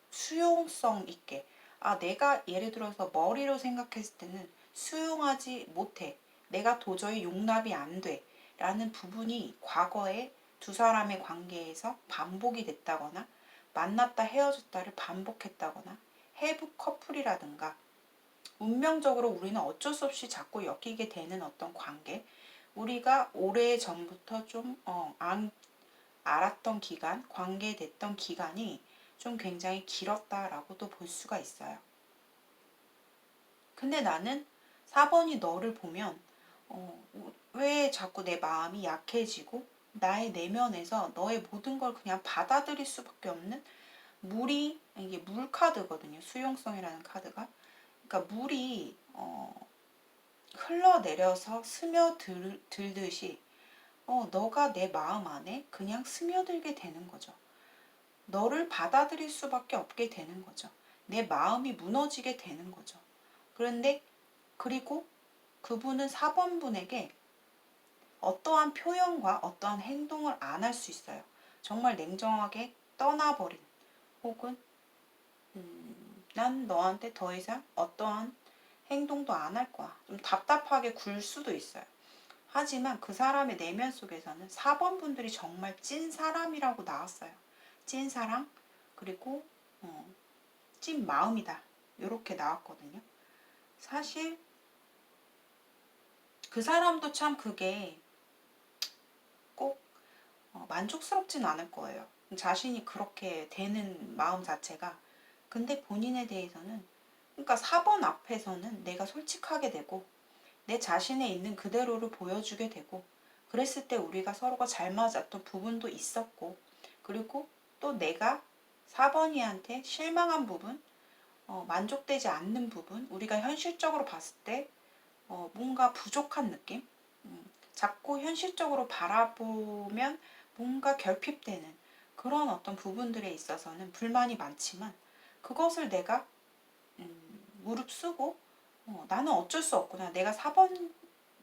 수용성 있게 내가 예를 들어서 머리로 생각했을 때는 수용하지 못해. 내가 도저히 용납이 안 돼. 라는 부분이 과거에 두 사람의 관계에서 반복이 됐다거나 만났다 헤어졌다를 반복했다거나 해부 커플이라든가 운명적으로 우리는 어쩔 수 없이 자꾸 엮이게 되는 어떤 관계, 우리가 오래 전부터 좀 알았던 기간, 관계됐던 기간이 좀 굉장히 길었다라고도 볼 수가 있어요. 근데 나는 4번이 너를 보면 왜 자꾸 내 마음이 약해지고 나의 내면에서 너의 모든 걸 그냥 받아들일 수밖에 없는 이게 물 카드거든요. 수용성이라는 카드가. 그러니까 물이 흘러내려서 스며들듯이 너가 내 마음 안에 그냥 스며들게 되는 거죠. 너를 받아들일 수밖에 없게 되는 거죠. 내 마음이 무너지게 되는 거죠. 그런데 그리고 그분은 4번 분에게 어떠한 표현과 어떠한 행동을 안 할 수 있어요. 정말 냉정하게 떠나버린 혹은 난 너한테 더 이상 어떠한 행동도 안 할 거야. 좀 답답하게 굴 수도 있어요. 하지만 그 사람의 내면 속에서는 4번 분들이 정말 찐 사람이라고 나왔어요. 찐 사랑 그리고 찐 마음이다. 이렇게 나왔거든요. 사실 그 사람도 참 그게 꼭 만족스럽진 않을 거예요. 자신이 그렇게 되는 마음 자체가. 근데 본인에 대해서는 그러니까 4번 앞에서는 내가 솔직하게 되고 내 자신에 있는 그대로를 보여주게 되고 그랬을 때 우리가 서로가 잘 맞았던 부분도 있었고 그리고 또 내가 4번이한테 실망한 부분 만족되지 않는 부분 우리가 현실적으로 봤을 때 뭔가 부족한 느낌 자꾸 현실적으로 바라보면 뭔가 결핍되는 그런 어떤 부분들에 있어서는 불만이 많지만 그것을 내가 무릅쓰고 나는 어쩔 수 없구나. 내가 4번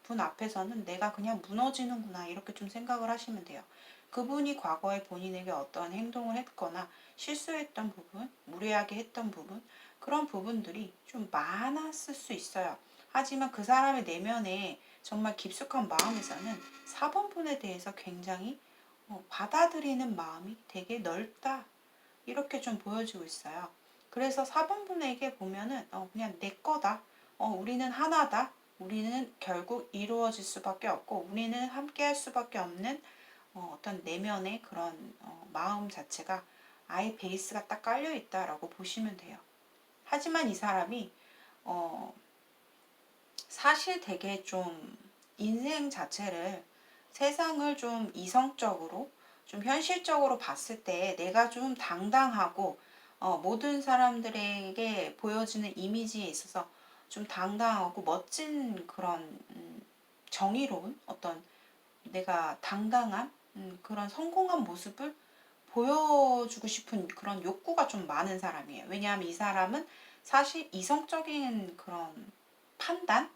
분 앞에서는 내가 그냥 무너지는구나. 이렇게 좀 생각을 하시면 돼요. 그분이 과거에 본인에게 어떠한 행동을 했거나 실수했던 부분, 무례하게 했던 부분, 그런 부분들이 좀 많았을 수 있어요. 하지만 그 사람의 내면에 정말 깊숙한 마음에서는 4번 분에 대해서 굉장히 받아들이는 마음이 되게 넓다. 이렇게 좀 보여지고 있어요. 그래서 4번 분에게 보면은 그냥 내 거다. 우리는 하나다. 우리는 결국 이루어질 수밖에 없고 우리는 함께 할 수밖에 없는 어떤 내면의 그런 마음 자체가 아예 베이스가 딱 깔려 있다라고 보시면 돼요. 하지만 이 사람이 사실 되게 좀 인생 자체를 세상을 좀 이성적으로 좀 현실적으로 봤을 때 내가 좀 당당하고 모든 사람들에게 보여지는 이미지에 있어서 좀 당당하고 멋진 그런 정의로운 어떤 내가 당당한 그런 성공한 모습을 보여주고 싶은 그런 욕구가 좀 많은 사람이에요. 왜냐하면 이 사람은 사실 이성적인 그런 판단,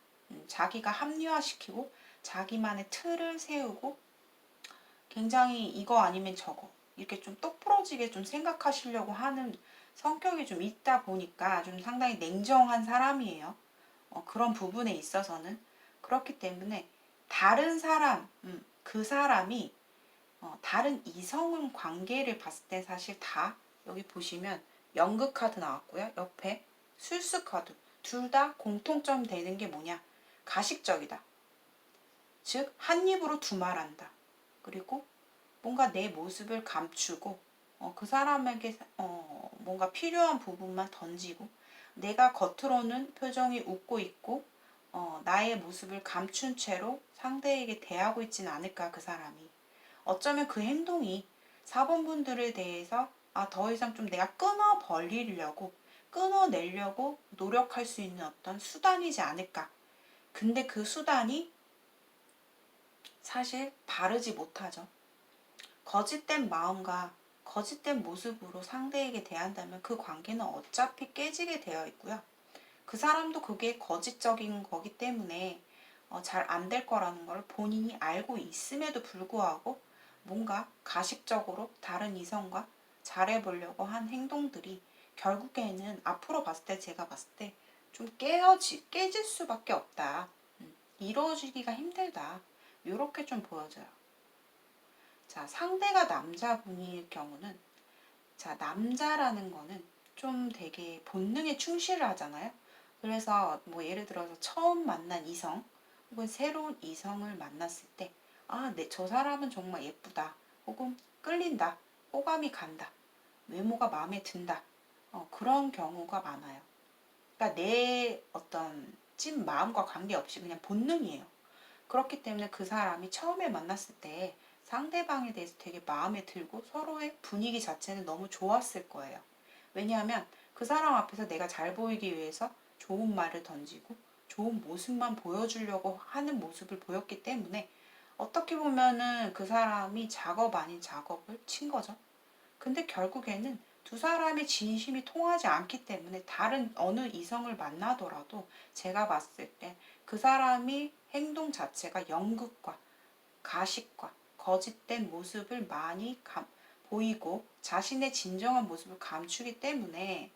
자기가 합리화시키고 자기만의 틀을 세우고 굉장히 이거 아니면 저거 이렇게 좀 똑부러지게 좀 생각하시려고 하는 성격이 좀 있다 보니까 좀 상당히 냉정한 사람이에요. 그런 부분에 있어서는 그렇기 때문에 다른 사람, 그 사람이 다른 이성 관계를 봤을 때 사실 다 여기 보시면 연극 카드 나왔고요. 옆에 술수 카드. 둘 다 공통점 되는 게 뭐냐? 가식적이다. 즉, 한 입으로 두 말한다. 그리고 뭔가 내 모습을 감추고 그 사람에게 뭔가 필요한 부분만 던지고 내가 겉으로는 표정이 웃고 있고 나의 모습을 감춘 채로 상대에게 대하고 있지는 않을까 그 사람이. 어쩌면 그 행동이 4번 분들에 대해서 더 이상 좀 내가 끊어내려고 노력할 수 있는 어떤 수단이지 않을까. 근데 그 수단이 사실 바르지 못하죠. 거짓된 마음과 거짓된 모습으로 상대에게 대한다면 그 관계는 어차피 깨지게 되어 있고요. 그 사람도 그게 거짓적인 거기 때문에 잘 안 될 거라는 걸 본인이 알고 있음에도 불구하고 뭔가 가식적으로 다른 이성과 잘해보려고 한 행동들이 결국에는 앞으로 봤을 때 제가 봤을 때 좀 깨질 수밖에 없다. 이루어지기가 힘들다. 이렇게 좀 보여져요. 자, 상대가 남자분일 경우는 자, 남자라는 거는 좀 되게 본능에 충실을 하잖아요. 그래서 뭐 예를 들어서 처음 만난 이성 혹은 새로운 이성을 만났을 때 저 사람은 정말 예쁘다. 혹은 끌린다. 호감이 간다. 외모가 마음에 든다. 그런 경우가 많아요. 그러니까 내 어떤 찐 마음과 관계없이 그냥 본능이에요. 그렇기 때문에 그 사람이 처음에 만났을 때 상대방에 대해서 되게 마음에 들고 서로의 분위기 자체는 너무 좋았을 거예요. 왜냐하면 그 사람 앞에서 내가 잘 보이기 위해서 좋은 말을 던지고 좋은 모습만 보여주려고 하는 모습을 보였기 때문에 어떻게 보면은 그 사람이 작업 아닌 작업을 친 거죠. 근데 결국에는 두 사람의 진심이 통하지 않기 때문에 다른 어느 이성을 만나더라도 제가 봤을 때 그 사람이 행동 자체가 연극과 가식과 거짓된 모습을 많이 보이고 자신의 진정한 모습을 감추기 때문에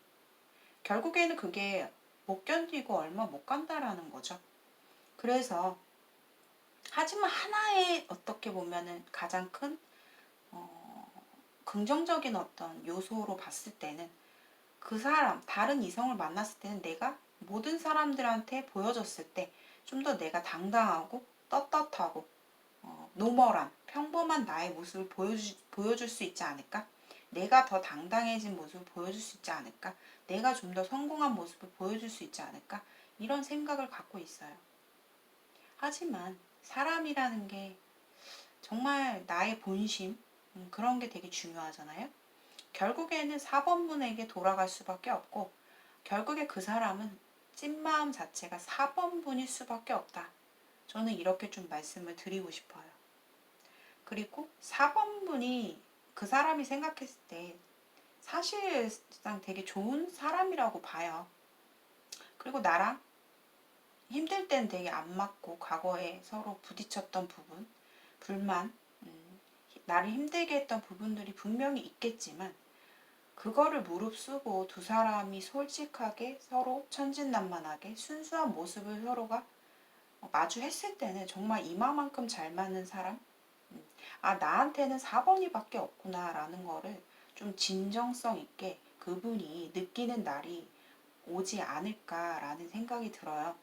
결국에는 그게 못 견디고 얼마 못 간다라는 거죠. 그래서 하지만 하나의 어떻게 보면은 가장 큰 긍정적인 어떤 요소로 봤을 때는 그 사람, 다른 이성을 만났을 때는 내가 모든 사람들한테 보여줬을 때 좀 더 내가 당당하고 떳떳하고 노멀한 평범한 나의 모습을 보여줄 수 있지 않을까? 내가 더 당당해진 모습을 보여줄 수 있지 않을까? 내가 좀 더 성공한 모습을 보여줄 수 있지 않을까? 이런 생각을 갖고 있어요. 하지만 사람이라는 게 정말 나의 본심, 그런 게 되게 중요하잖아요. 결국에는 4번분에게 돌아갈 수밖에 없고 결국에 그 사람은 찐마음 자체가 4번분일 수밖에 없다. 저는 이렇게 좀 말씀을 드리고 싶어요. 그리고 4번분이 그 사람이 생각했을 때 사실상 되게 좋은 사람이라고 봐요. 그리고 나랑 힘들 땐 되게 안 맞고 과거에 서로 부딪혔던 부분, 불만, 나를 힘들게 했던 부분들이 분명히 있겠지만 그거를 무릅쓰고 두 사람이 솔직하게 서로 천진난만하게 순수한 모습을 서로가 마주했을 때는 정말 이마만큼 잘 맞는 사람? 나한테는 4번이밖에 없구나 라는 거를 좀 진정성 있게 그분이 느끼는 날이 오지 않을까라는 생각이 들어요.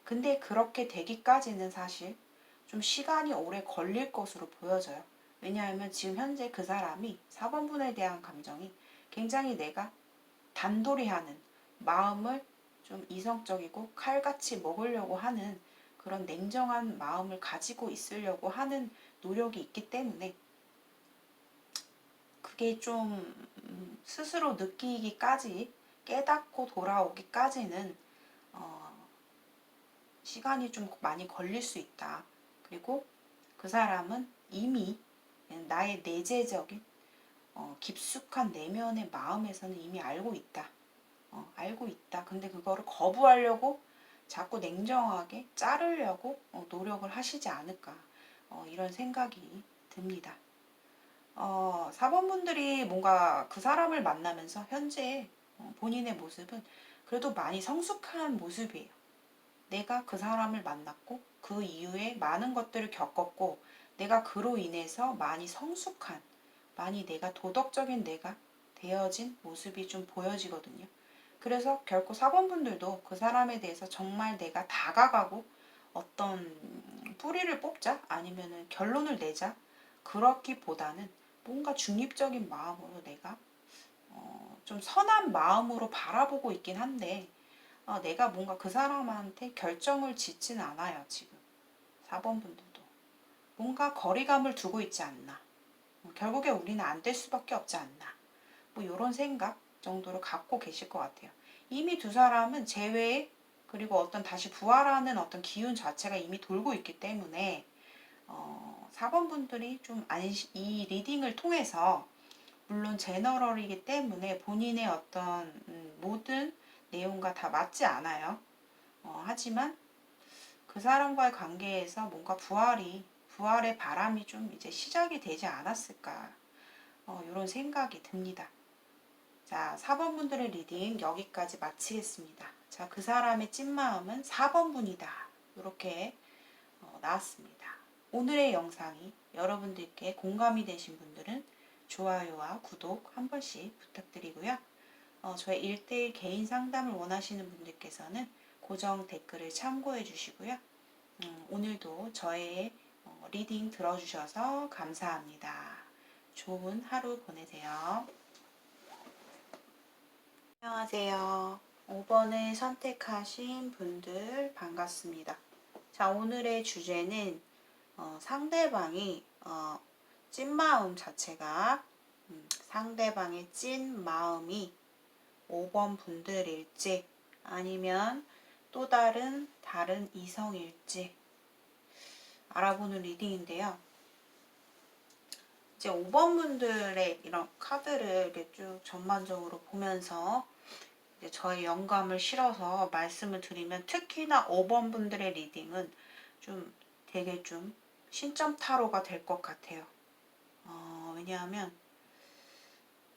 근데 그렇게 되기까지는 사실 좀 시간이 오래 걸릴 것으로 보여져요. 왜냐하면 지금 현재 그 사람이 4번분에 대한 감정이 굉장히 내가 단돌이 하는 마음을 좀 이성적이고 칼같이 먹으려고 하는 그런 냉정한 마음을 가지고 있으려고 하는 노력이 있기 때문에 그게 좀 스스로 느끼기까지 깨닫고 돌아오기까지는 어, 시간이 좀 많이 걸릴 수 있다. 그리고 그 사람은 이미 나의 내재적인 깊숙한 내면의 마음에서는 이미 알고 있다. 알고 있다. 근데 그거를 거부하려고 자꾸 냉정하게 자르려고 노력을 하시지 않을까. 이런 생각이 듭니다. 4번분들이 뭔가 그 사람을 만나면서 현재 본인의 모습은 그래도 많이 성숙한 모습이에요. 내가 그 사람을 만났고 그 이후에 많은 것들을 겪었고 내가 그로 인해서 많이 성숙한, 많이 내가 도덕적인 내가 되어진 모습이 좀 보여지거든요. 그래서 결코 4번분들도 그 사람에 대해서 정말 내가 다가가고 어떤 뿌리를 뽑자 아니면은 결론을 내자 그렇기보다는 뭔가 중립적인 마음으로 내가 좀 선한 마음으로 바라보고 있긴 한데 내가 뭔가 그 사람한테 결정을 짓진 않아요. 지금 4번분들도 뭔가 거리감을 두고 있지 않나, 결국에 우리는 안 될 수밖에 없지 않나, 뭐 이런 생각 정도로 갖고 계실 것 같아요. 이미 두 사람은 재회 그리고 어떤 다시 부활하는 어떤 기운 자체가 이미 돌고 있기 때문에 4번분들이 좀 이 리딩을 통해서 물론 제너럴이기 때문에 본인의 어떤 모든 내용과 다 맞지 않아요. 하지만 그 사람과의 관계에서 뭔가 부활의 바람이 좀 이제 시작이 되지 않았을까 이런 생각이 듭니다. 자, 4번분들의 리딩 여기까지 마치겠습니다. 자, 그 사람의 찐마음은 4번분이다. 이렇게 나왔습니다. 오늘의 영상이 여러분들께 공감이 되신 분들은 좋아요와 구독 한 번씩 부탁드리고요. 저의 1대1 개인 상담을 원하시는 분들께서는 고정 댓글을 참고해 주시고요. 오늘도 저의 리딩 들어주셔서 감사합니다. 좋은 하루 보내세요. 안녕하세요. 5번을 선택하신 분들 반갑습니다. 자, 오늘의 주제는 상대방이 찐마음 자체가 상대방의 찐 마음이 5번 분들일지 아니면 또 다른 이성일지 알아보는 리딩인데요. 이제 5번 분들의 이런 카드를 이렇게 쭉 전반적으로 보면서 이제 저의 영감을 실어서 말씀을 드리면 특히나 5번 분들의 리딩은 좀 되게 좀 신점 타로가 될 것 같아요. 왜냐하면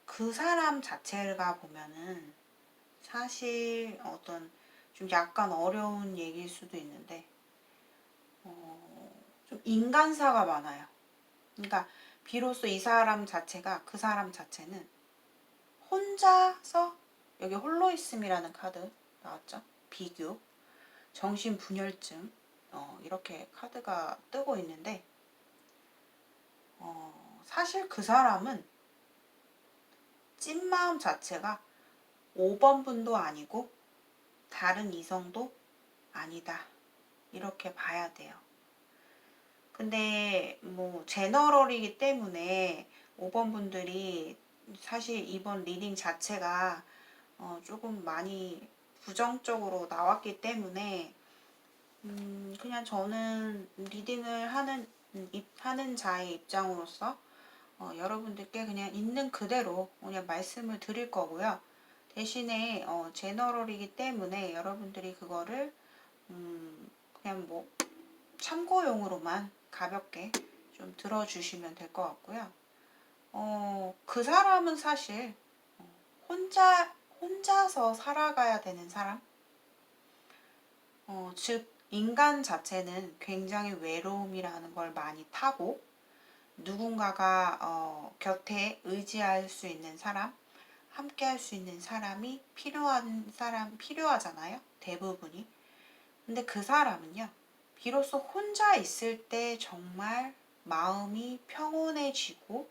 그 사람 자체가 보면은 사실 어떤 좀 약간 어려운 얘기일 수도 있는데 좀 인간사가 많아요. 그러니까 비로소 이 사람 자체가 그 사람 자체는 혼자서 여기 홀로있음이라는 카드 나왔죠. 비교, 정신분열증 이렇게 카드가 뜨고 있는데 사실 그 사람은 찐마음 자체가 5번 분도 아니고 다른 이성도 아니다. 이렇게 봐야 돼요. 근데 뭐 제너럴이기 때문에 5번 분들이 사실 이번 리딩 자체가 조금 많이 부정적으로 나왔기 때문에 그냥 저는 리딩을 하는 자의 입장으로서 여러분들께 그냥 있는 그대로 그냥 말씀을 드릴 거고요. 대신에 제너럴이기 때문에 여러분들이 그거를 그냥 뭐 참고용으로만 가볍게 좀 들어주시면 될 것 같고요. 그 사람은 사실 혼자서 살아가야 되는 사람? 즉 인간 자체는 굉장히 외로움이라는 걸 많이 타고 누군가가 곁에 의지할 수 있는 사람, 함께 할 수 있는 사람이 필요하잖아요. 대부분이. 근데 그 사람은요. 비로소 혼자 있을 때 정말 마음이 평온해지고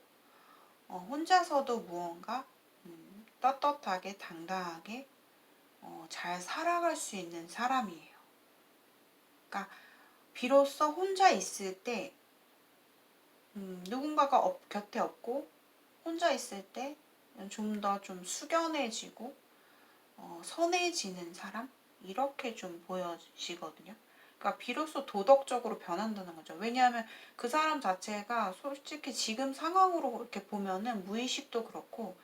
혼자서도 무언가 떳떳하게 당당하게 잘 살아갈 수 있는 사람이에요. 그러니까 비로소 혼자 있을 때 누군가가 곁에 없고 혼자 있을 때 좀 더 좀 숙연해지고 선해지는 사람? 이렇게 좀 보여지거든요. 그러니까 비로소 도덕적으로 변한다는 거죠. 왜냐하면 그 사람 자체가 솔직히 지금 상황으로 이렇게 보면은 무의식도 그렇고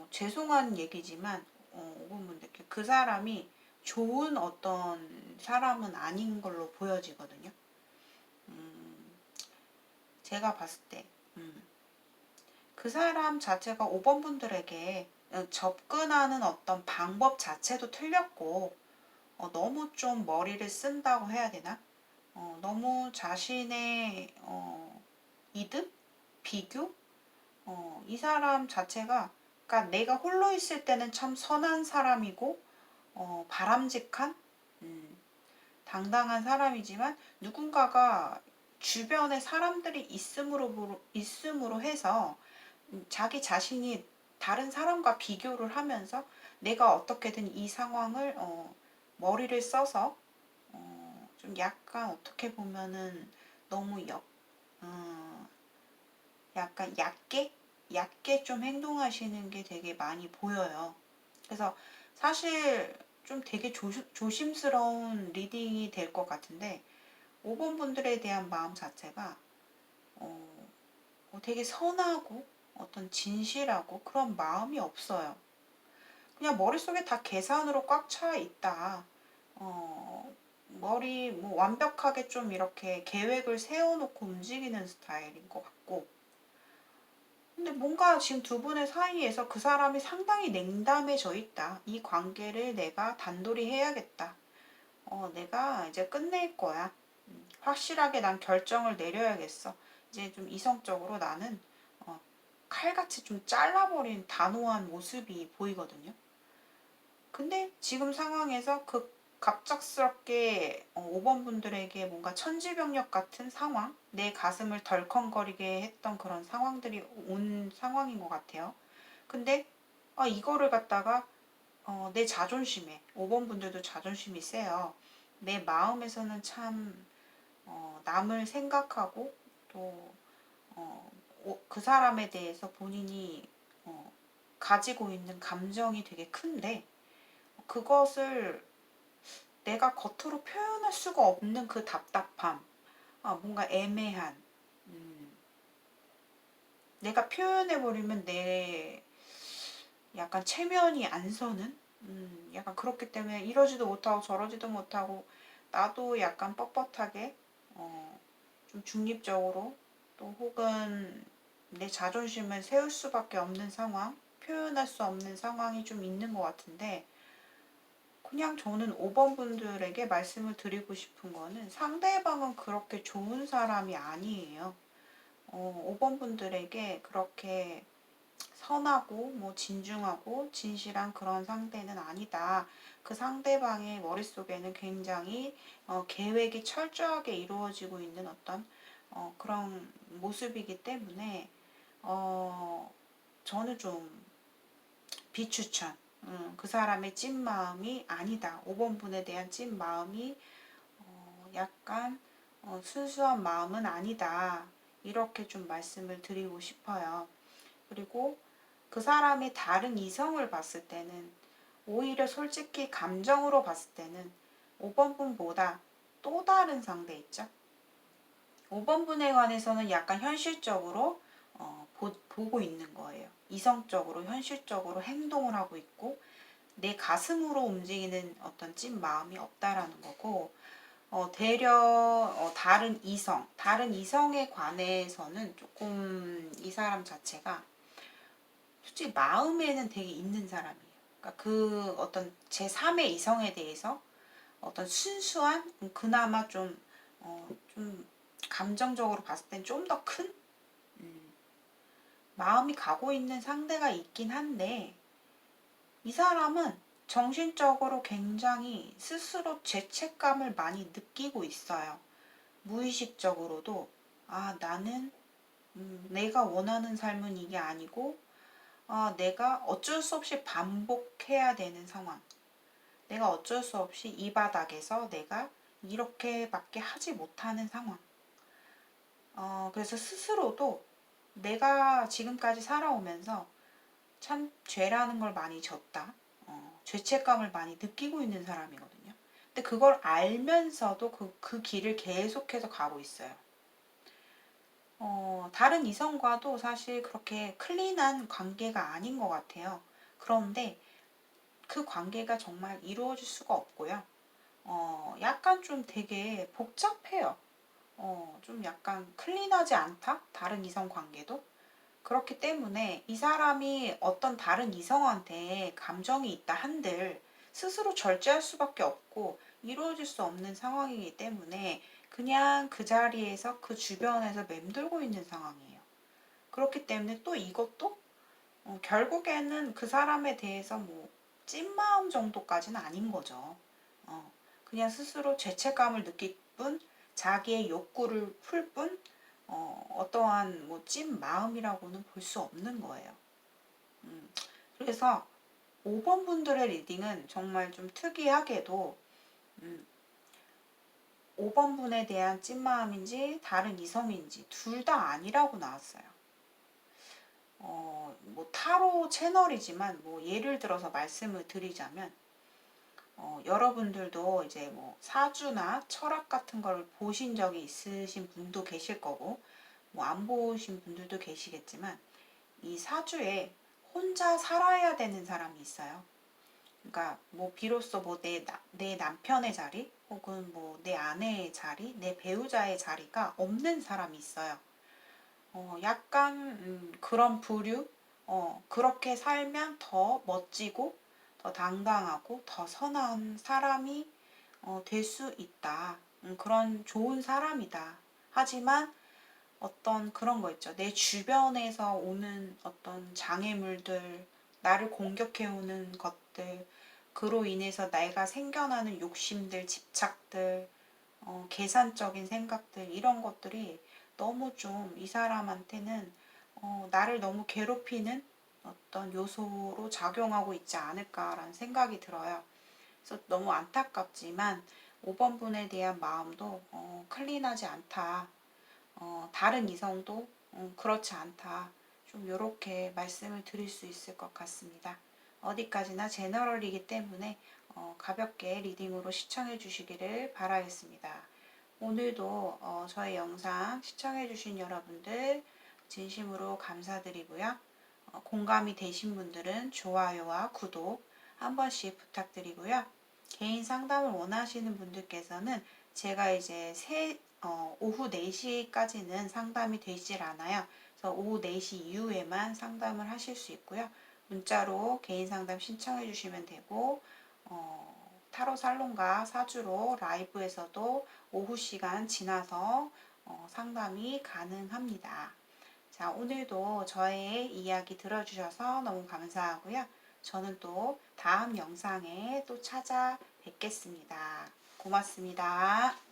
죄송한 얘기지만 오분분들께 그 사람이 좋은 어떤 사람은 아닌 걸로 보여지거든요. 제가 봤을 때 그 사람 자체가 5번 분들에게 접근하는 어떤 방법 자체도 틀렸고 너무 좀 머리를 쓴다고 해야 되나? 너무 자신의 이득? 비교? 이 사람 자체가, 그러니까 내가 홀로 있을 때는 참 선한 사람이고 바람직한 당당한 사람이지만, 누군가가 주변에 사람들이 있음으로 해서 자기 자신이 다른 사람과 비교를 하면서 내가 어떻게든 이 상황을 머리를 써서 좀 약간 어떻게 보면은 너무 어, 약간 얕게 좀 행동하시는 게 되게 많이 보여요. 그래서 사실 좀 되게 조심스러운 리딩이 될 것 같은데, 5번 분들에 대한 마음 자체가 되게 선하고 어떤 진실하고 그런 마음이 없어요. 그냥 머릿속에 다 계산으로 꽉 차 있다. 머리 뭐 완벽하게 좀 이렇게 계획을 세워놓고 움직이는 스타일인 것 같고, 근데 뭔가 지금 두 분의 사이에서 그 사람이 상당히 냉담해져 있다. 이 관계를 내가 단돌이 해야겠다. 내가 이제 끝낼 거야. 확실하게 난 결정을 내려야겠어. 이제 좀 이성적으로 나는 칼같이 좀 잘라버린 단호한 모습이 보이거든요. 근데 지금 상황에서 그 갑작스럽게 5번 분들에게 뭔가 천지병력 같은 상황, 내 가슴을 덜컹거리게 했던 그런 상황들이 온 상황인 것 같아요. 근데 이거를 갖다가 내 자존심에, 5번 분들도 자존심이 세요. 내 마음에서는 참 남을 생각하고 또 그 사람에 대해서 본인이 가지고 있는 감정이 되게 큰데, 그것을 내가 겉으로 표현할 수가 없는 그 답답함, 뭔가 애매한, 음, 내가 표현해버리면 내 약간 체면이 안 서는, 약간 그렇기 때문에 이러지도 못하고 저러지도 못하고, 나도 약간 뻣뻣하게, 좀 중립적으로, 또 혹은 내 자존심을 세울 수밖에 없는 상황, 표현할 수 없는 상황이 좀 있는 것 같은데, 그냥 저는 5번 분들에게 말씀을 드리고 싶은 거는, 상대방은 그렇게 좋은 사람이 아니에요. 5번 분들에게 그렇게 선하고 뭐 진중하고 진실한 그런 상대는 아니다. 그 상대방의 머릿속에는 굉장히 계획이 철저하게 이루어지고 있는 어떤 그런 모습이기 때문에 저는 좀 비추천. 그 사람의 찐 마음이 아니다. 5번 분에 대한 찐 마음이 약간 순수한 마음은 아니다. 이렇게 좀 말씀을 드리고 싶어요. 그리고 그 사람이 다른 이성을 봤을 때는, 오히려 솔직히 감정으로 봤을 때는 5번 분보다 또 다른 상대 있죠. 5번 분에 관해서는 약간 현실적으로 보고 있는 거예요. 이성적으로 현실적으로 행동을 하고 있고, 내 가슴으로 움직이는 어떤 찐 마음이 없다라는 거고, 되려 다른 이성에 관해서는 조금 이 사람 자체가 솔직히 마음에는 되게 있는 사람이에요. 그러니까 그 어떤 제3의 이성에 대해서 어떤 순수한, 그나마 좀 감정적으로 봤을 땐 좀 더 큰 마음이 가고 있는 상대가 있긴 한데, 이 사람은 정신적으로 굉장히 스스로 죄책감을 많이 느끼고 있어요. 무의식적으로도, 나는 내가 원하는 삶은 이게 아니고, 내가 어쩔 수 없이 반복해야 되는 상황. 내가 어쩔 수 없이 이 바닥에서 내가 이렇게밖에 하지 못하는 상황. 그래서 스스로도 내가 지금까지 살아오면서 참 죄라는 걸 많이 졌다. 죄책감을 많이 느끼고 있는 사람이거든요. 근데 그걸 알면서도 그 길을 계속해서 가고 있어요. 다른 이성과도 사실 그렇게 클린한 관계가 아닌 것 같아요. 그런데 그 관계가 정말 이루어질 수가 없고요. 약간 좀 되게 복잡해요. 좀 약간 클린하지 않다? 다른 이성 관계도? 그렇기 때문에 이 사람이 어떤 다른 이성한테 감정이 있다 한들, 스스로 절제할 수밖에 없고 이루어질 수 없는 상황이기 때문에 그냥 그 자리에서 그 주변에서 맴돌고 있는 상황이에요. 그렇기 때문에 또 이것도 결국에는 그 사람에 대해서 뭐 찐마음 정도까지는 아닌 거죠. 그냥 스스로 죄책감을 느낄 뿐, 자기의 욕구를 풀 뿐, 어떠한 뭐 찐마음이라고는 볼 수 없는 거예요. 그래서 5번 분들의 리딩은 정말 좀 특이하게도 5번 분에 대한 찐마음인지 다른 이성인지 둘 다 아니라고 나왔어요. 뭐 타로 채널이지만 뭐 예를 들어서 말씀을 드리자면 여러분들도 이제 뭐 사주나 철학 같은 걸 보신 적이 있으신 분도 계실 거고 뭐 안 보신 분들도 계시겠지만 이 사주에 혼자 살아야 되는 사람이 있어요. 그러니까 뭐 비로소 뭐 내 남편의 자리 혹은 뭐 내 아내의 자리, 내 배우자의 자리가 없는 사람이 있어요. 약간 그런 부류, 그렇게 살면 더 멋지고 더 당당하고 더 선한 사람이 될 수 있다. 그런 좋은 사람이다. 하지만 어떤 그런 거 있죠. 내 주변에서 오는 어떤 장애물들, 나를 공격해오는 것들, 그로 인해서 내가 생겨나는 욕심들, 집착들, 계산적인 생각들, 이런 것들이 너무 좀 이 사람한테는 나를 너무 괴롭히는 어떤 요소로 작용하고 있지 않을까라는 생각이 들어요. 그래서 너무 안타깝지만 5번 분에 대한 마음도 클린하지 않다. 다른 이성도 그렇지 않다. 좀 이렇게 말씀을 드릴 수 있을 것 같습니다. 어디까지나 제너럴이기 때문에 가볍게 리딩으로 시청해 주시기를 바라겠습니다. 오늘도 저의 영상 시청해 주신 여러분들 진심으로 감사드리고요. 공감이 되신 분들은 좋아요와 구독 한 번씩 부탁드리고요. 개인 상담을 원하시는 분들께서는 제가 이제 오후 4시까지는 상담이 되질 않아요. 그래서 오후 4시 이후에만 상담을 하실 수 있고요. 문자로 개인 상담 신청해 주시면 되고 타로 살롱과 사주로 라이브에서도 오후 시간 지나서 상담이 가능합니다. 자, 오늘도 저의 이야기 들어주셔서 너무 감사하고요. 저는 또 다음 영상에 또 찾아뵙겠습니다. 고맙습니다.